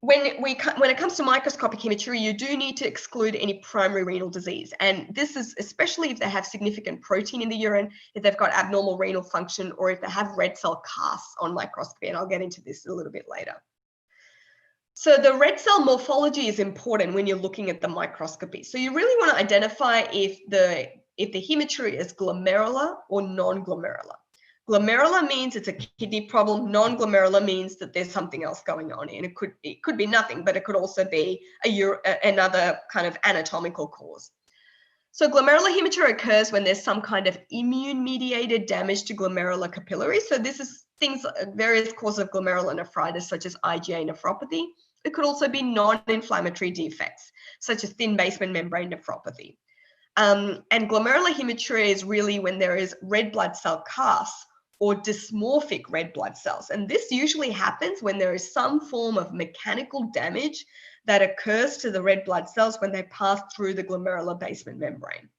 When it comes to microscopic hematuria, you do need to exclude any primary renal disease. And this is especially if they have significant protein in the urine, if they've got abnormal renal function, or if they have red cell casts on microscopy. And I'll get into this a little bit later. So the red cell morphology is important when you're looking at the microscopy. So you really want to identify if the hematuria is glomerular or non-glomerular. Glomerular means it's a kidney problem. Non-glomerular means that there's something else going on, and it could be nothing, but it could also be another kind of anatomical cause. So glomerular hematuria occurs when there's some kind of immune-mediated damage to glomerular capillaries. So this is various causes of glomerular nephritis, such as IgA nephropathy. It could also be non-inflammatory defects, such as thin basement membrane nephropathy. And glomerular hematuria is really when there is red blood cell casts or dysmorphic red blood cells. And this usually happens when there is some form of mechanical damage that occurs to the red blood cells when they pass through the glomerular basement membrane.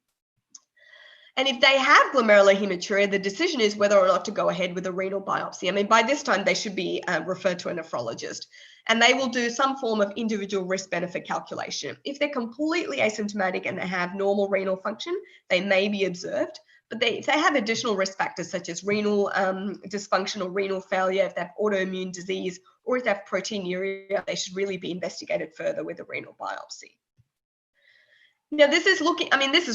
And if they have glomerular hematuria, the decision is whether or not to go ahead with a renal biopsy. I mean, by this time, they should be referred to a nephrologist, and they will do some form of individual risk-benefit calculation. If they're completely asymptomatic and they have normal renal function, they may be observed. But if they have additional risk factors such as renal dysfunction or renal failure, if they have autoimmune disease, or if they have proteinuria, they should really be investigated further with a renal biopsy. Now, this is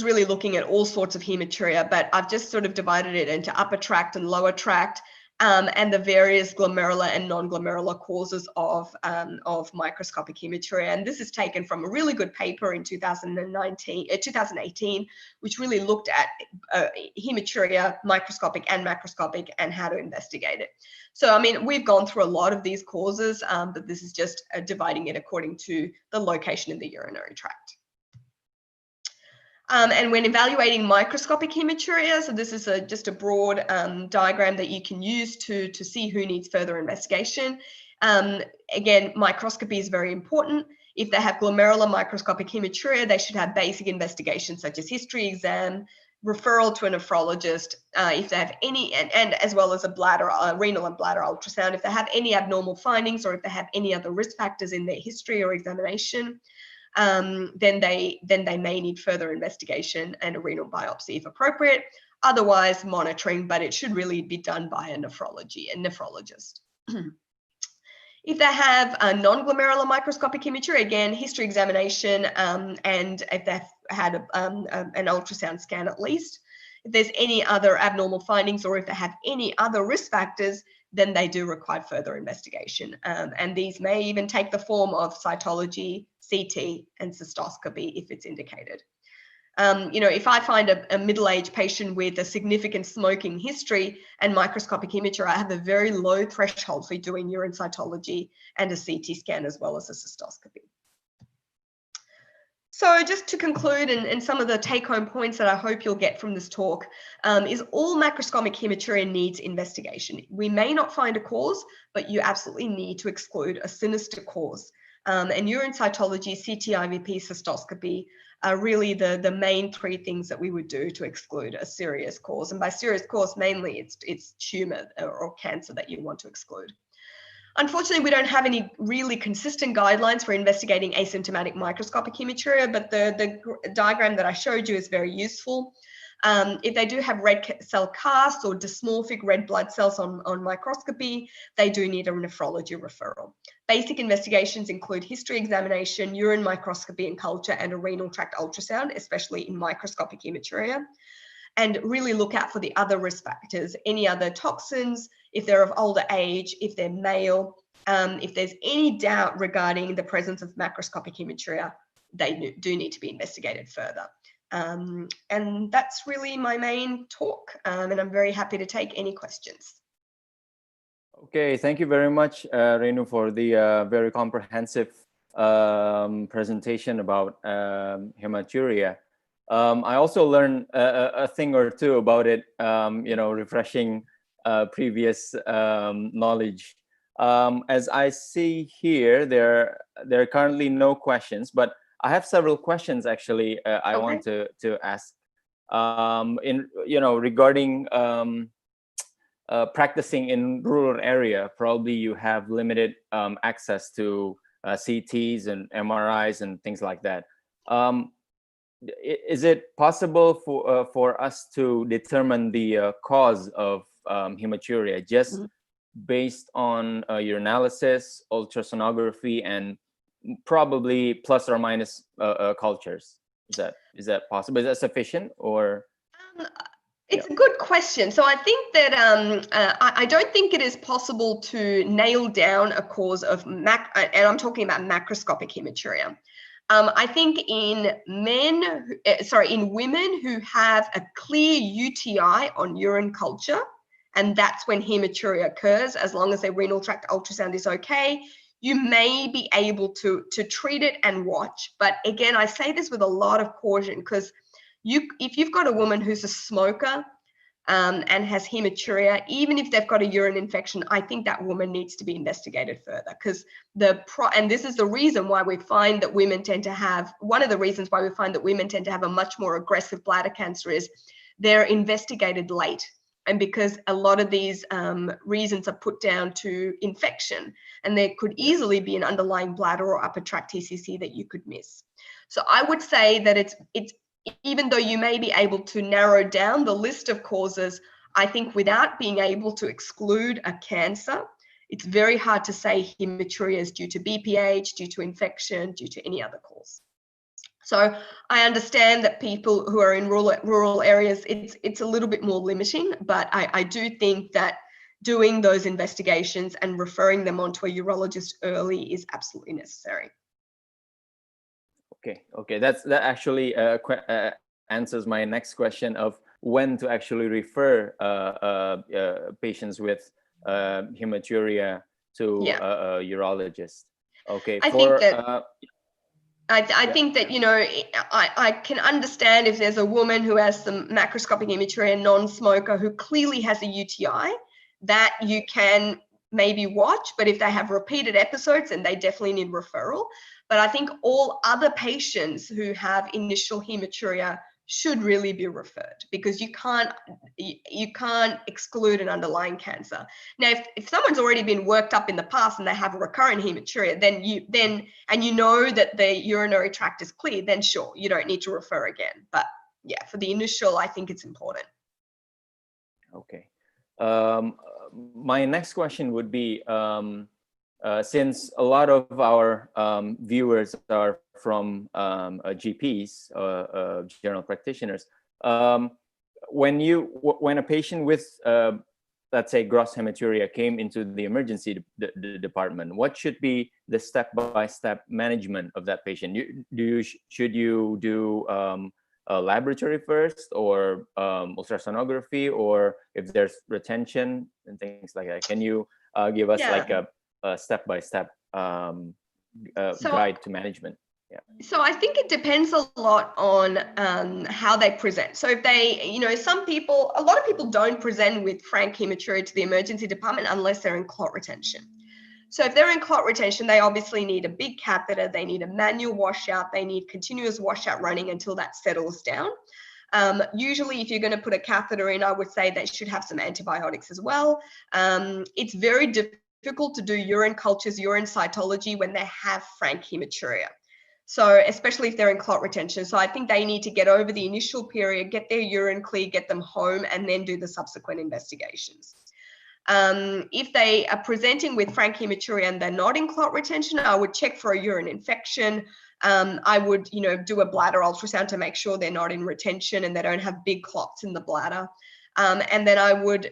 really looking at all sorts of hematuria, but I've just sort of divided it into upper tract and lower tract, and the various glomerular and non-glomerular causes of microscopic hematuria. And this is taken from a really good paper in 2018, which really looked at hematuria, microscopic and macroscopic, and how to investigate it. So, I mean, we've gone through a lot of these causes, but this is just dividing it according to the location in the urinary tract. And when evaluating microscopic hematuria, so this is just a broad diagram that you can use to see who needs further investigation. Again, microscopy is very important. If they have glomerular microscopic hematuria, they should have basic investigations such as history exam, referral to a nephrologist, if they have any, and as well as a renal and bladder ultrasound, if they have any abnormal findings or if they have any other risk factors in their history or examination. Then they may need further investigation and a renal biopsy if appropriate. Otherwise, monitoring, but it should really be done by a nephrologist. If they have a non-glomerular microscopic hematuria, again, history examination, and if they've had an ultrasound scan at least. If there's any other abnormal findings or if they have any other risk factors, then they do require further investigation. And these may even take the form of cytology, CT, and cystoscopy if it's indicated. If I find a middle-aged patient with a significant smoking history and microscopic hematuria, I have a very low threshold for doing urine cytology and a CT scan as well as a cystoscopy. So just to conclude, and some of the take-home points that I hope you'll get from this talk, is all macroscopic hematuria needs investigation. We may not find a cause, but you absolutely need to exclude a sinister cause. And urine cytology, CT, IVP, cystoscopy are really the main three things that we would do to exclude a serious cause. And by serious cause, mainly it's tumor or cancer that you want to exclude. Unfortunately, we don't have any really consistent guidelines for investigating asymptomatic microscopic hematuria, but the diagram that I showed you is very useful. If they do have red cell casts or dysmorphic red blood cells on microscopy, they do need a nephrology referral. Basic investigations include history examination, urine microscopy and culture, and a renal tract ultrasound, especially in microscopic hematuria. And really look out for the other risk factors, any other toxins, if they're of older age, if they're male, if there's any doubt regarding the presence of macroscopic hematuria, they do need to be investigated further. And that's really my main talk, and I'm very happy to take any questions.
Okay, thank you very much, Renu, for the very comprehensive presentation about hematuria. I also learned a thing or two about it, refreshing previous knowledge. As I see here, there are currently no questions, but I have several questions actually I want to ask. Regarding practicing in rural area, probably you have limited access to CTs and MRIs and things like that. Is it possible for us to determine the cause of hematuria just based on urinalysis, ultrasonography, and probably plus or minus cultures? Is that possible? Is that sufficient, or?
It's a good question. So I think that I don't think it is possible to nail down a cause of and I'm talking about macroscopic hematuria. I think in women who have a clear UTI on urine culture, and that's when hematuria occurs, as long as their renal tract ultrasound is okay, you may be able to treat it and watch. But again, I say this with a lot of caution, because if you've got a woman who's a smoker and has hematuria, even if they've got a urine infection, I think that woman needs to be investigated further, because and this is the reason why we find that women tend to have, one of the reasons why we find that women tend to have a much more aggressive bladder cancer is they're investigated late. And because a lot of these reasons are put down to infection, and there could easily be an underlying bladder or upper tract TCC that you could miss. So I would say that it's even though you may be able to narrow down the list of causes, I think without being able to exclude a cancer, it's very hard to say hematuria is due to BPH, due to infection, due to any other cause. So I understand that people who are in rural areas, it's a little bit more limiting, but I do think that doing those investigations and referring them on to a urologist early is absolutely necessary.
Okay, that actually answers my next question of when to actually refer patients with hematuria to a urologist. Okay, I
think that, I can understand if there's a woman who has some macroscopic hematuria, non-smoker, who clearly has a UTI, that you can maybe watch, but if they have repeated episodes, then they definitely need referral. But I think all other patients who have initial hematuria should really be referred, because you can't exclude an underlying cancer. Now, if someone's already been worked up in the past and they have a recurrent hematuria, then you know that the urinary tract is clear, then sure, you don't need to refer again. But yeah, for the initial, I think it's important.
Okay. My next question would be, since a lot of our viewers are from GPs, general practitioners, when a patient with, let's say, gross hematuria came into the emergency department, what should be the step-by-step management of that patient? Should you do a laboratory first, or ultrasonography, or if there's retention and things like that? Can you give us like a step-by-step guide to management?
So I think it depends a lot on how they present. So if they, a lot of people don't present with frank hematuria to the emergency department unless they're in clot retention. So if they're in clot retention, they obviously need a big catheter, they need a manual washout, they need continuous washout running until that settles down. Usually, if you're going to put a catheter in, I would say they should have some antibiotics as well. It's very difficult difficult to do urine cultures, urine cytology when they have frank hematuria. So especially if they're in clot retention. So I think they need to get over the initial period, get their urine clear, get them home, and then do the subsequent investigations. If they are presenting with frank hematuria and they're not in clot retention, I would check for a urine infection. I would, do a bladder ultrasound to make sure they're not in retention and they don't have big clots in the bladder. And then I would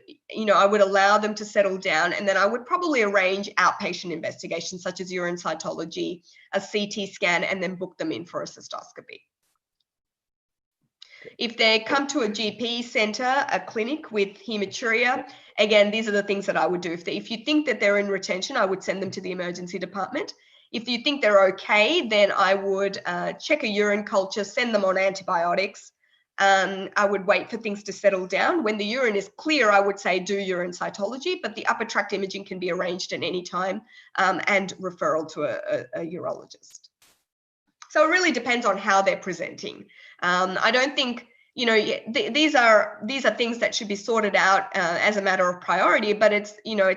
allow them to settle down, and then I would probably arrange outpatient investigations such as urine cytology, a CT scan, and then book them in for a cystoscopy. If they come to a GP center, a clinic with hematuria, again, these are the things that I would do. If you think that they're in retention, I would send them to the emergency department. If you think they're okay, then I would check a urine culture, send them on antibiotics. I would wait for things to settle down. When the urine is clear, I would say do urine cytology, but the upper tract imaging can be arranged at any time, and referral to a urologist. So it really depends on how they're presenting. I don't think, these are things that should be sorted out as a matter of priority, but it's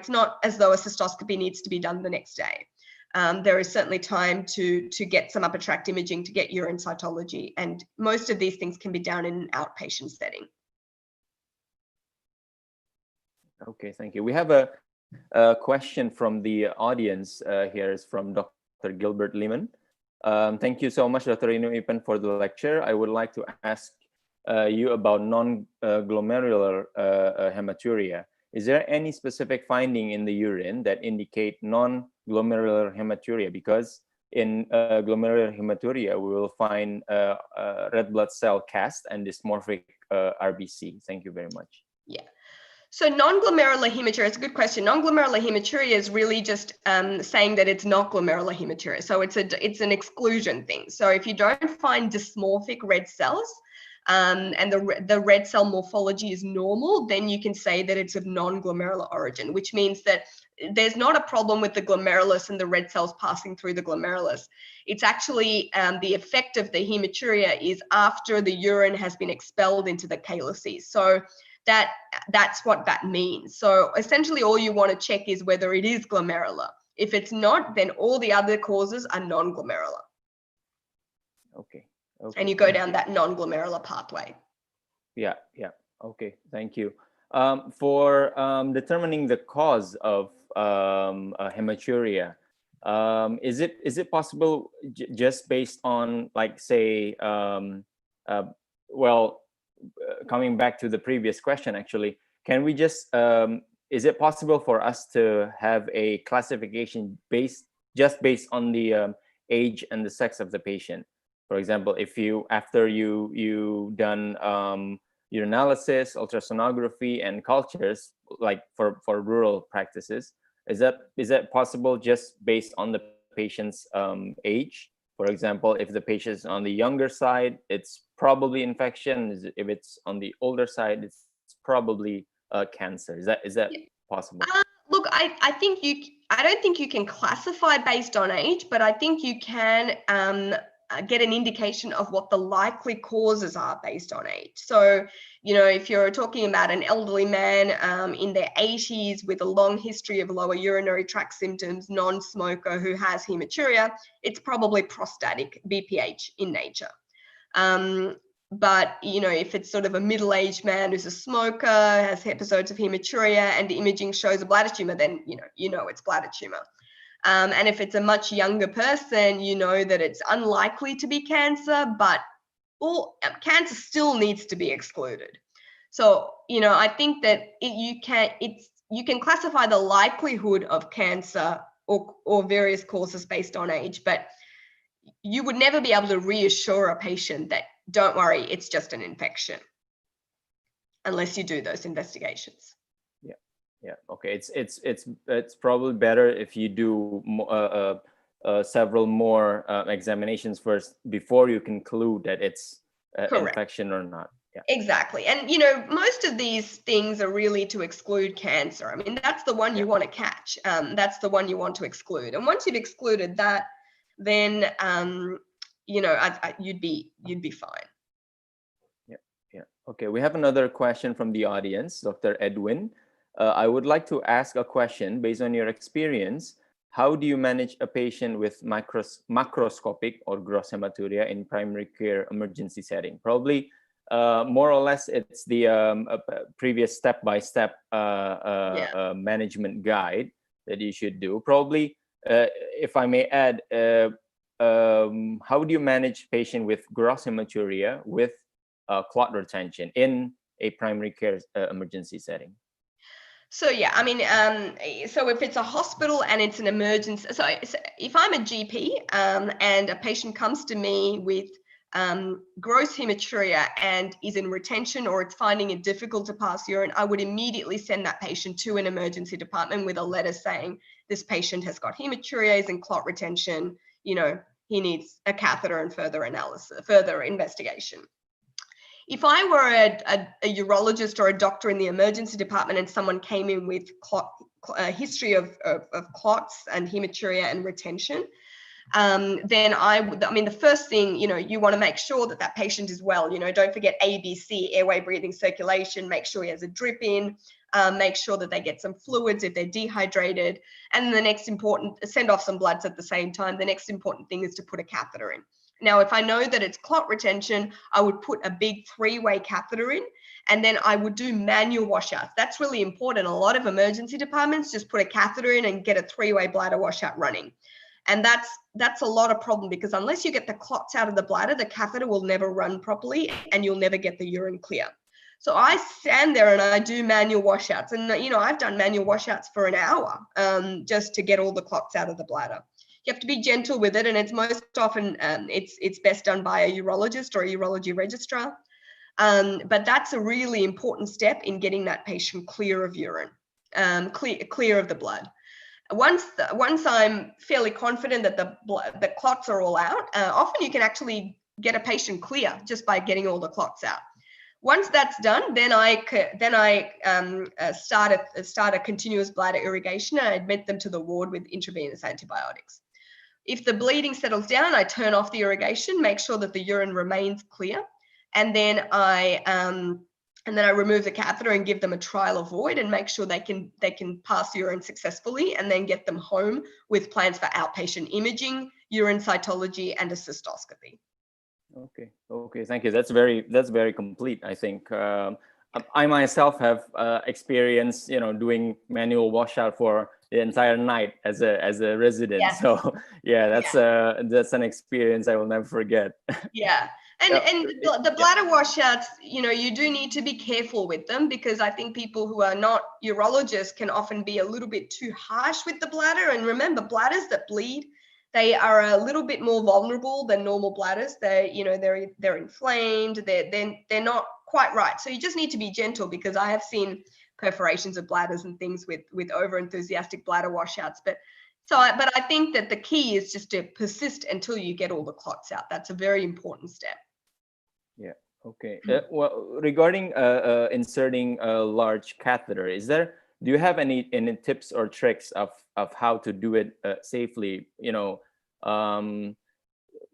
not as though a cystoscopy needs to be done the next day. There is certainly time to get some upper tract imaging, to get urine cytology, and most of these things can be done in an outpatient setting.
Okay, thank you. We have a question from the audience here. Is from Dr. Gilbert Lehman. Thank you so much, Dr. Renu Eapen, for the lecture. I would like to ask you about non-glomerular hematuria. Is there any specific finding in the urine that indicate non-glomerular hematuria? Because in glomerular hematuria, we will find red blood cell cast and dysmorphic RBC. Thank you very much.
Yeah. So non-glomerular hematuria, it's a good question. Non-glomerular hematuria is really just saying that it's not glomerular hematuria. So it's an exclusion thing. So if you don't find dysmorphic red cells, and the red cell morphology is normal, then you can say that it's of non-glomerular origin, which means that there's not a problem with the glomerulus and the red cells passing through the glomerulus. It's actually the effect of the hematuria is after the urine has been expelled into the calyces. So that's what that means. So essentially all you want to check is whether it is glomerular. If it's not, then all the other causes are non-glomerular.
Okay.
And you go down that non-glomerular pathway.
Yeah. Okay, thank you. For determining the cause of hematuria, is it possible just based on, like, say, coming back to the previous question, actually, can we just, is it possible for us to have a classification based on the age and the sex of the patient? For example, if after you done urinalysis, ultrasonography, and cultures, like for rural practices, is that possible just based on the patient's age? For example, if the patient is on the younger side, it's probably infection. If it's on the older side, it's probably cancer. Is that possible?
Look, I don't think you can classify based on age, but I think you can get an indication of what the likely causes are based on age. So, if you're talking about an elderly man in their 80s with a long history of lower urinary tract symptoms, non-smoker who has hematuria, it's probably prostatic BPH in nature. But, if it's sort of a middle-aged man who's a smoker, has episodes of hematuria, and the imaging shows a bladder tumor, then, it's bladder tumor. And if it's a much younger person, that it's unlikely to be cancer, but cancer still needs to be excluded. So, I think that you can classify the likelihood of cancer or various causes based on age, but you would never be able to reassure a patient that, don't worry, it's just an infection, unless you do those investigations.
Yeah. Okay. It's probably better if you do several more examinations first before you conclude that it's infection or not. Yeah.
Exactly. And most of these things are really to exclude cancer. I mean, that's the one you want to catch. That's the one you want to exclude. And once you've excluded that, then you'd be fine.
Yeah. Okay. We have another question from the audience, Dr. Edwin. I would like to ask a question based on your experience. How do you manage a patient with macroscopic or gross hematuria in primary care emergency setting? Probably more or less it's the previous step-by-step management guide that you should do. Probably, if I may add, how do you manage patient with gross hematuria with clot retention in a primary care emergency setting?
So yeah, I mean, so if it's a hospital and it's an emergency, so if I'm a GP and a patient comes to me with gross hematuria and is in retention, or it's finding it difficult to pass urine, I would immediately send that patient to an emergency department with a letter saying, this patient has got hematuria, is in clot retention, you know, he needs a catheter and further analysis, further investigation. If I were a urologist or a doctor in the emergency department and someone came in with a history of clots and hematuria and retention, then I mean, the first thing, you know, you want to make sure that that patient is well. You know, don't forget ABC, airway, breathing, circulation. Make sure he has a drip in. Make sure that they get some fluids if they're dehydrated. And the next important, send off some bloods at the same time. The next important thing is to put a catheter in. Now, if I know that it's clot retention, I would put a big 3-way catheter in, and then I would do manual washouts. That's really important. A lot of emergency departments just put a catheter in and get a 3-way bladder washout running. And that's a lot of problem, because unless you get the clots out of the bladder, the catheter will never run properly and you'll never get the urine clear. So I stand there and I do manual washouts. And, you know, I've done manual washouts for an hour just to get all the clots out of the bladder. You have to be gentle with it, and it's most often it's best done by a urologist or a urology registrar. But that's a really important step in getting that patient clear of urine, clear of the blood. Once I'm fairly confident that the clots are all out, often you can actually get a patient clear just by getting all the clots out. Once that's done, then I start a continuous bladder irrigation, and I admit them to the ward with intravenous antibiotics. If the bleeding settles down, I turn off the irrigation, make sure that the urine remains clear, and then I remove the catheter and give them a trial avoid and make sure they can pass urine successfully, and then get them home with plans for outpatient imaging, urine cytology, and a cystoscopy.
Okay, thank you. That's very complete, I think. I myself have experienced, you know, doing manual washout for the entire night as a resident. Yes. So yeah, that's an experience I will never forget.
Yeah. And the bladder washouts, you know, you do need to be careful with them, because I think people who are not urologists can often be a little bit too harsh with the bladder. And remember, bladders that bleed, they are a little bit more vulnerable than normal bladders. They're inflamed. They're not quite right. So you just need to be gentle, because I have seen perforations of bladders and things with over enthusiastic bladder washouts. But I think that the key is just to persist until you get all the clots out. That's a very important step.
Yeah. Okay. Well, regarding inserting a large catheter, do you have any tips or tricks of how to do it safely? You know,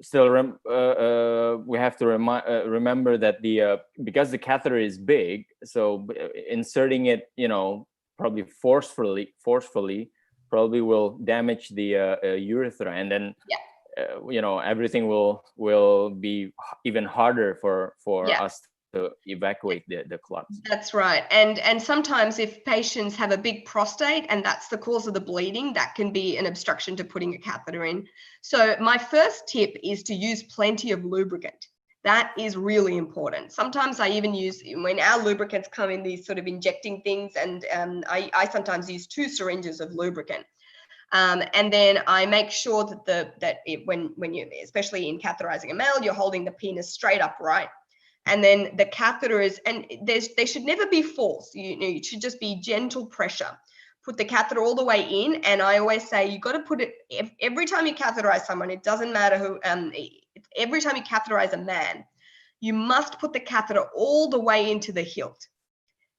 still we have to remember that because the catheter is big, so inserting it, you know, probably forcefully probably will damage the urethra, and then you know, everything will be even harder for us to evacuate the clots.
That's right. And sometimes if patients have a big prostate and that's the cause of the bleeding, that can be an obstruction to putting a catheter in. So my first tip is to use plenty of lubricant. That is really important. Sometimes I even use, when our lubricants come in these sort of injecting things, and I sometimes use 2 syringes of lubricant. And then I make sure that when you, especially in catheterizing a male, you're holding the penis straight upright. And then the catheter is, and they should never be forced. You know, it should just be gentle pressure. Put the catheter all the way in. And I always say, you got to put it, every time you catheterize someone, it doesn't matter who, every time you catheterize a man, you must put the catheter all the way into the hilt.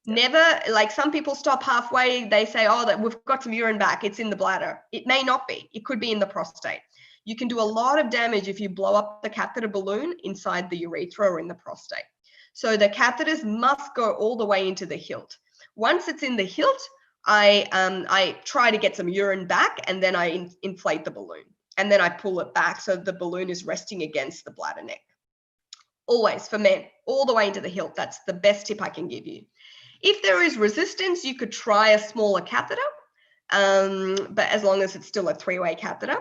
Never, like some people stop halfway, they say, oh, that we've got some urine back, it's in the bladder. It may not be, it could be in the prostate. You can do a lot of damage if you blow up the catheter balloon inside the urethra or in the prostate. So the catheters must go all the way into the hilt. once it's in the hilt, I try to get some urine back, and then I inflate the balloon, and then I pull it back so the balloon is resting against the bladder neck. Always for men, all the way into the hilt. That's the best tip I can give you. If there is resistance, you could try a smaller catheter, but as long as it's still a 3-way catheter.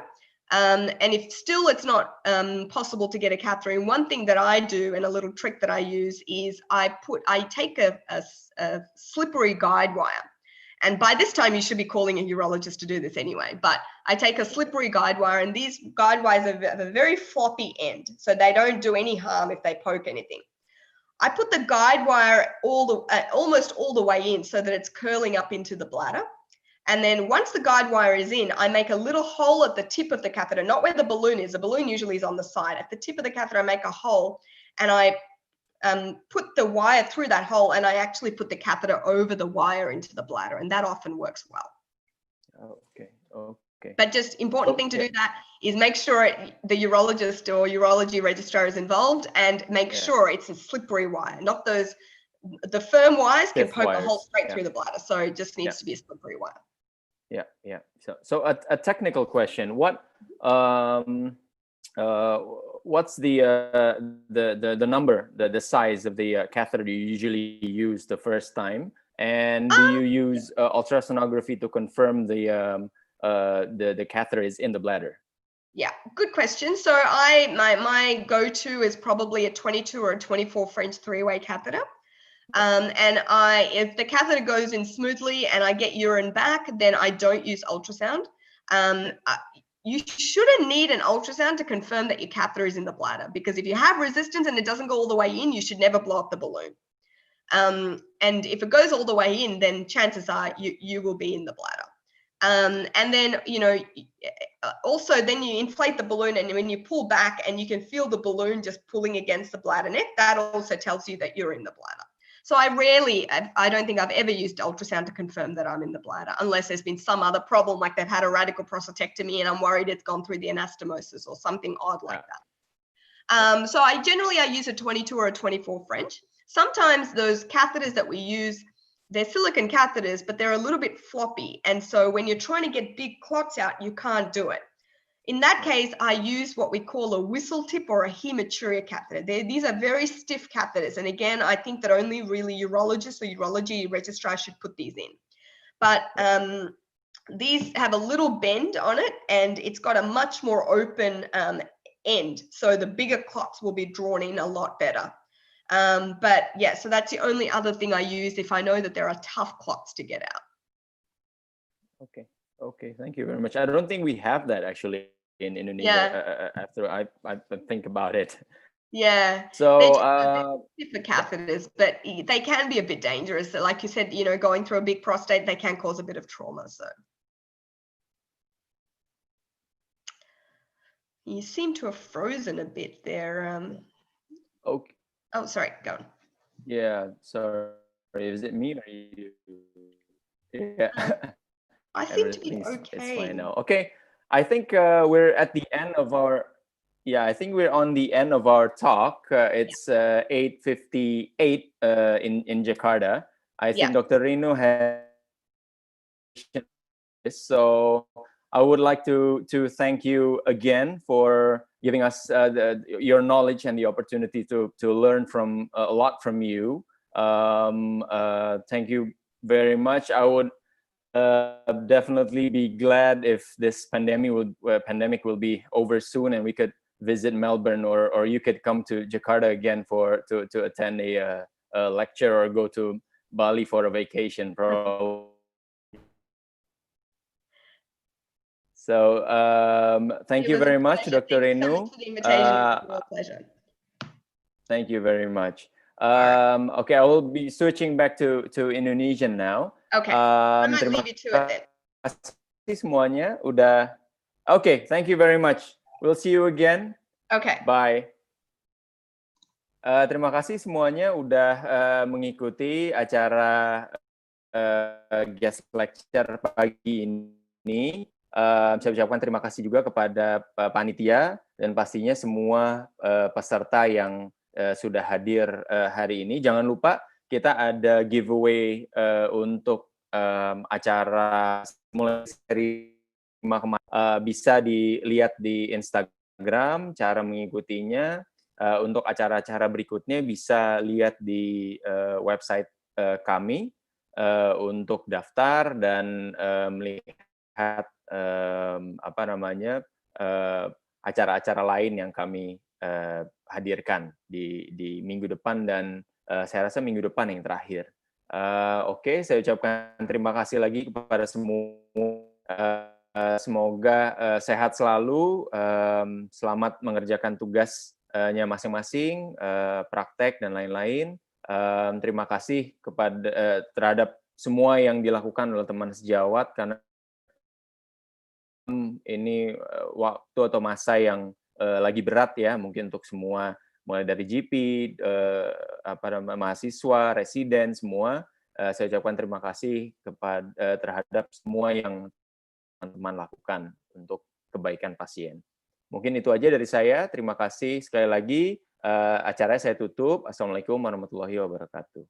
And if still it's not possible to get a catheter in, one thing that I do, and a little trick that I use, is I take a slippery guide wire. And by this time, you should be calling a urologist to do this anyway. But I take a slippery guide wire, and these guide wires have a very floppy end, so they don't do any harm if they poke anything. I put the guide wire almost all the way in so that it's curling up into the bladder. And then once the guide wire is in, I make a little hole at the tip of the catheter, not where the balloon is. The balloon usually is on the side. At the tip of the catheter, I make a hole, and I put the wire through that hole, and I actually put the catheter over the wire into the bladder, and that often works well.
Okay.
But just important thing to do that is make sure the urologist or urology registrar is involved, and make sure it's a slippery wire, not those. The firm wires can poke a hole straight through the bladder, so it just needs to be a slippery wire.
Yeah. So a technical question: what's the number, the size of the catheter you usually use the first time, and do you use ultrasonography to confirm the catheter is in the bladder?
Yeah, good question. So my go-to is probably a 22 or a 24 French 3-way catheter. And if the catheter goes in smoothly and I get urine back, then I don't use ultrasound. You shouldn't need an ultrasound to confirm that your catheter is in the bladder, because if you have resistance and it doesn't go all the way in, you should never blow up the balloon. And if it goes all the way in, then chances are you will be in the bladder. And then, also then you inflate the balloon, and when you pull back and you can feel the balloon just pulling against the bladder neck, that also tells you that you're in the bladder. So I don't think I've ever used ultrasound to confirm that I'm in the bladder, unless there's been some other problem, like they've had a radical prostatectomy and I'm worried it's gone through the anastomosis or something odd like that. So I use a 22 or a 24 French. Sometimes those catheters that we use, they're silicone catheters, but they're a little bit floppy. And so when you're trying to get big clots out, you can't do it. In that case, I use what we call a whistle tip or a hematuria catheter. These are very stiff catheters. And again, I think that only really urologists or urology registrars should put these in. But these have a little bend on it, and it's got a much more open end. So the bigger clots will be drawn in a lot better. But yeah, so that's the only other thing I use if I know that there are tough clots to get out.
Okay, thank you very much. I don't think we have that actually in Indonesia. After I think about it.
Yeah.
So
they're different catheters, but they can be a bit dangerous. So like you said, going through a big prostate, they can cause a bit of trauma. So you seem to have frozen a bit there.
Okay.
Oh, sorry. Go on.
Yeah. Sorry. Is it me or you? Yeah.
I seem to be okay.
It's fine now. Okay. I think we're at the end of our. Yeah, I think we're on the end of our talk. It's 8:58 in Jakarta. I think Dr. Renu has. So I would like to thank you again for giving us your knowledge and the opportunity to learn from a lot from you. Thank you very much. I would definitely be glad if this pandemic will be over soon and we could visit Melbourne, or you could come to Jakarta again to attend a lecture, or go to Bali for a vacation, probably. So thank you very much, Dr. Renu.
Pleasure.
Thank you very much. Okay, I will be switching back to Indonesian now.
Okay. I might leave you to it then.
Terima kasih semuanya udah. Okay, thank you very much. We'll see you again.
Okay.
Bye. Terima kasih semuanya udah mengikuti acara guest lecture pagi ini. Saya ucapkan terima kasih juga kepada panitia dan pastinya semua peserta yang sudah hadir hari ini. Jangan lupa kita ada giveaway untuk acara mulai dari bisa dilihat di Instagram cara mengikutinya. Untuk acara-acara berikutnya bisa lihat di website kami untuk daftar dan melihat acara-acara lain yang kami hadirkan di minggu depan dan saya rasa minggu depan yang terakhir. Oke, saya ucapkan terima kasih lagi kepada semua. Semoga sehat selalu, selamat mengerjakan tugasnya masing-masing, praktek dan lain-lain. Terima kasih terhadap semua yang dilakukan oleh teman sejawat karena ini waktu atau masa yang lagi berat ya mungkin untuk semua, mulai dari GP, mahasiswa, residen semua. Saya ucapkan terima kasih terhadap semua yang teman-teman lakukan untuk kebaikan pasien. Mungkin itu aja dari saya. Terima kasih sekali lagi. Acaranya saya tutup. Assalamualaikum warahmatullahi wabarakatuh.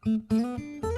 you.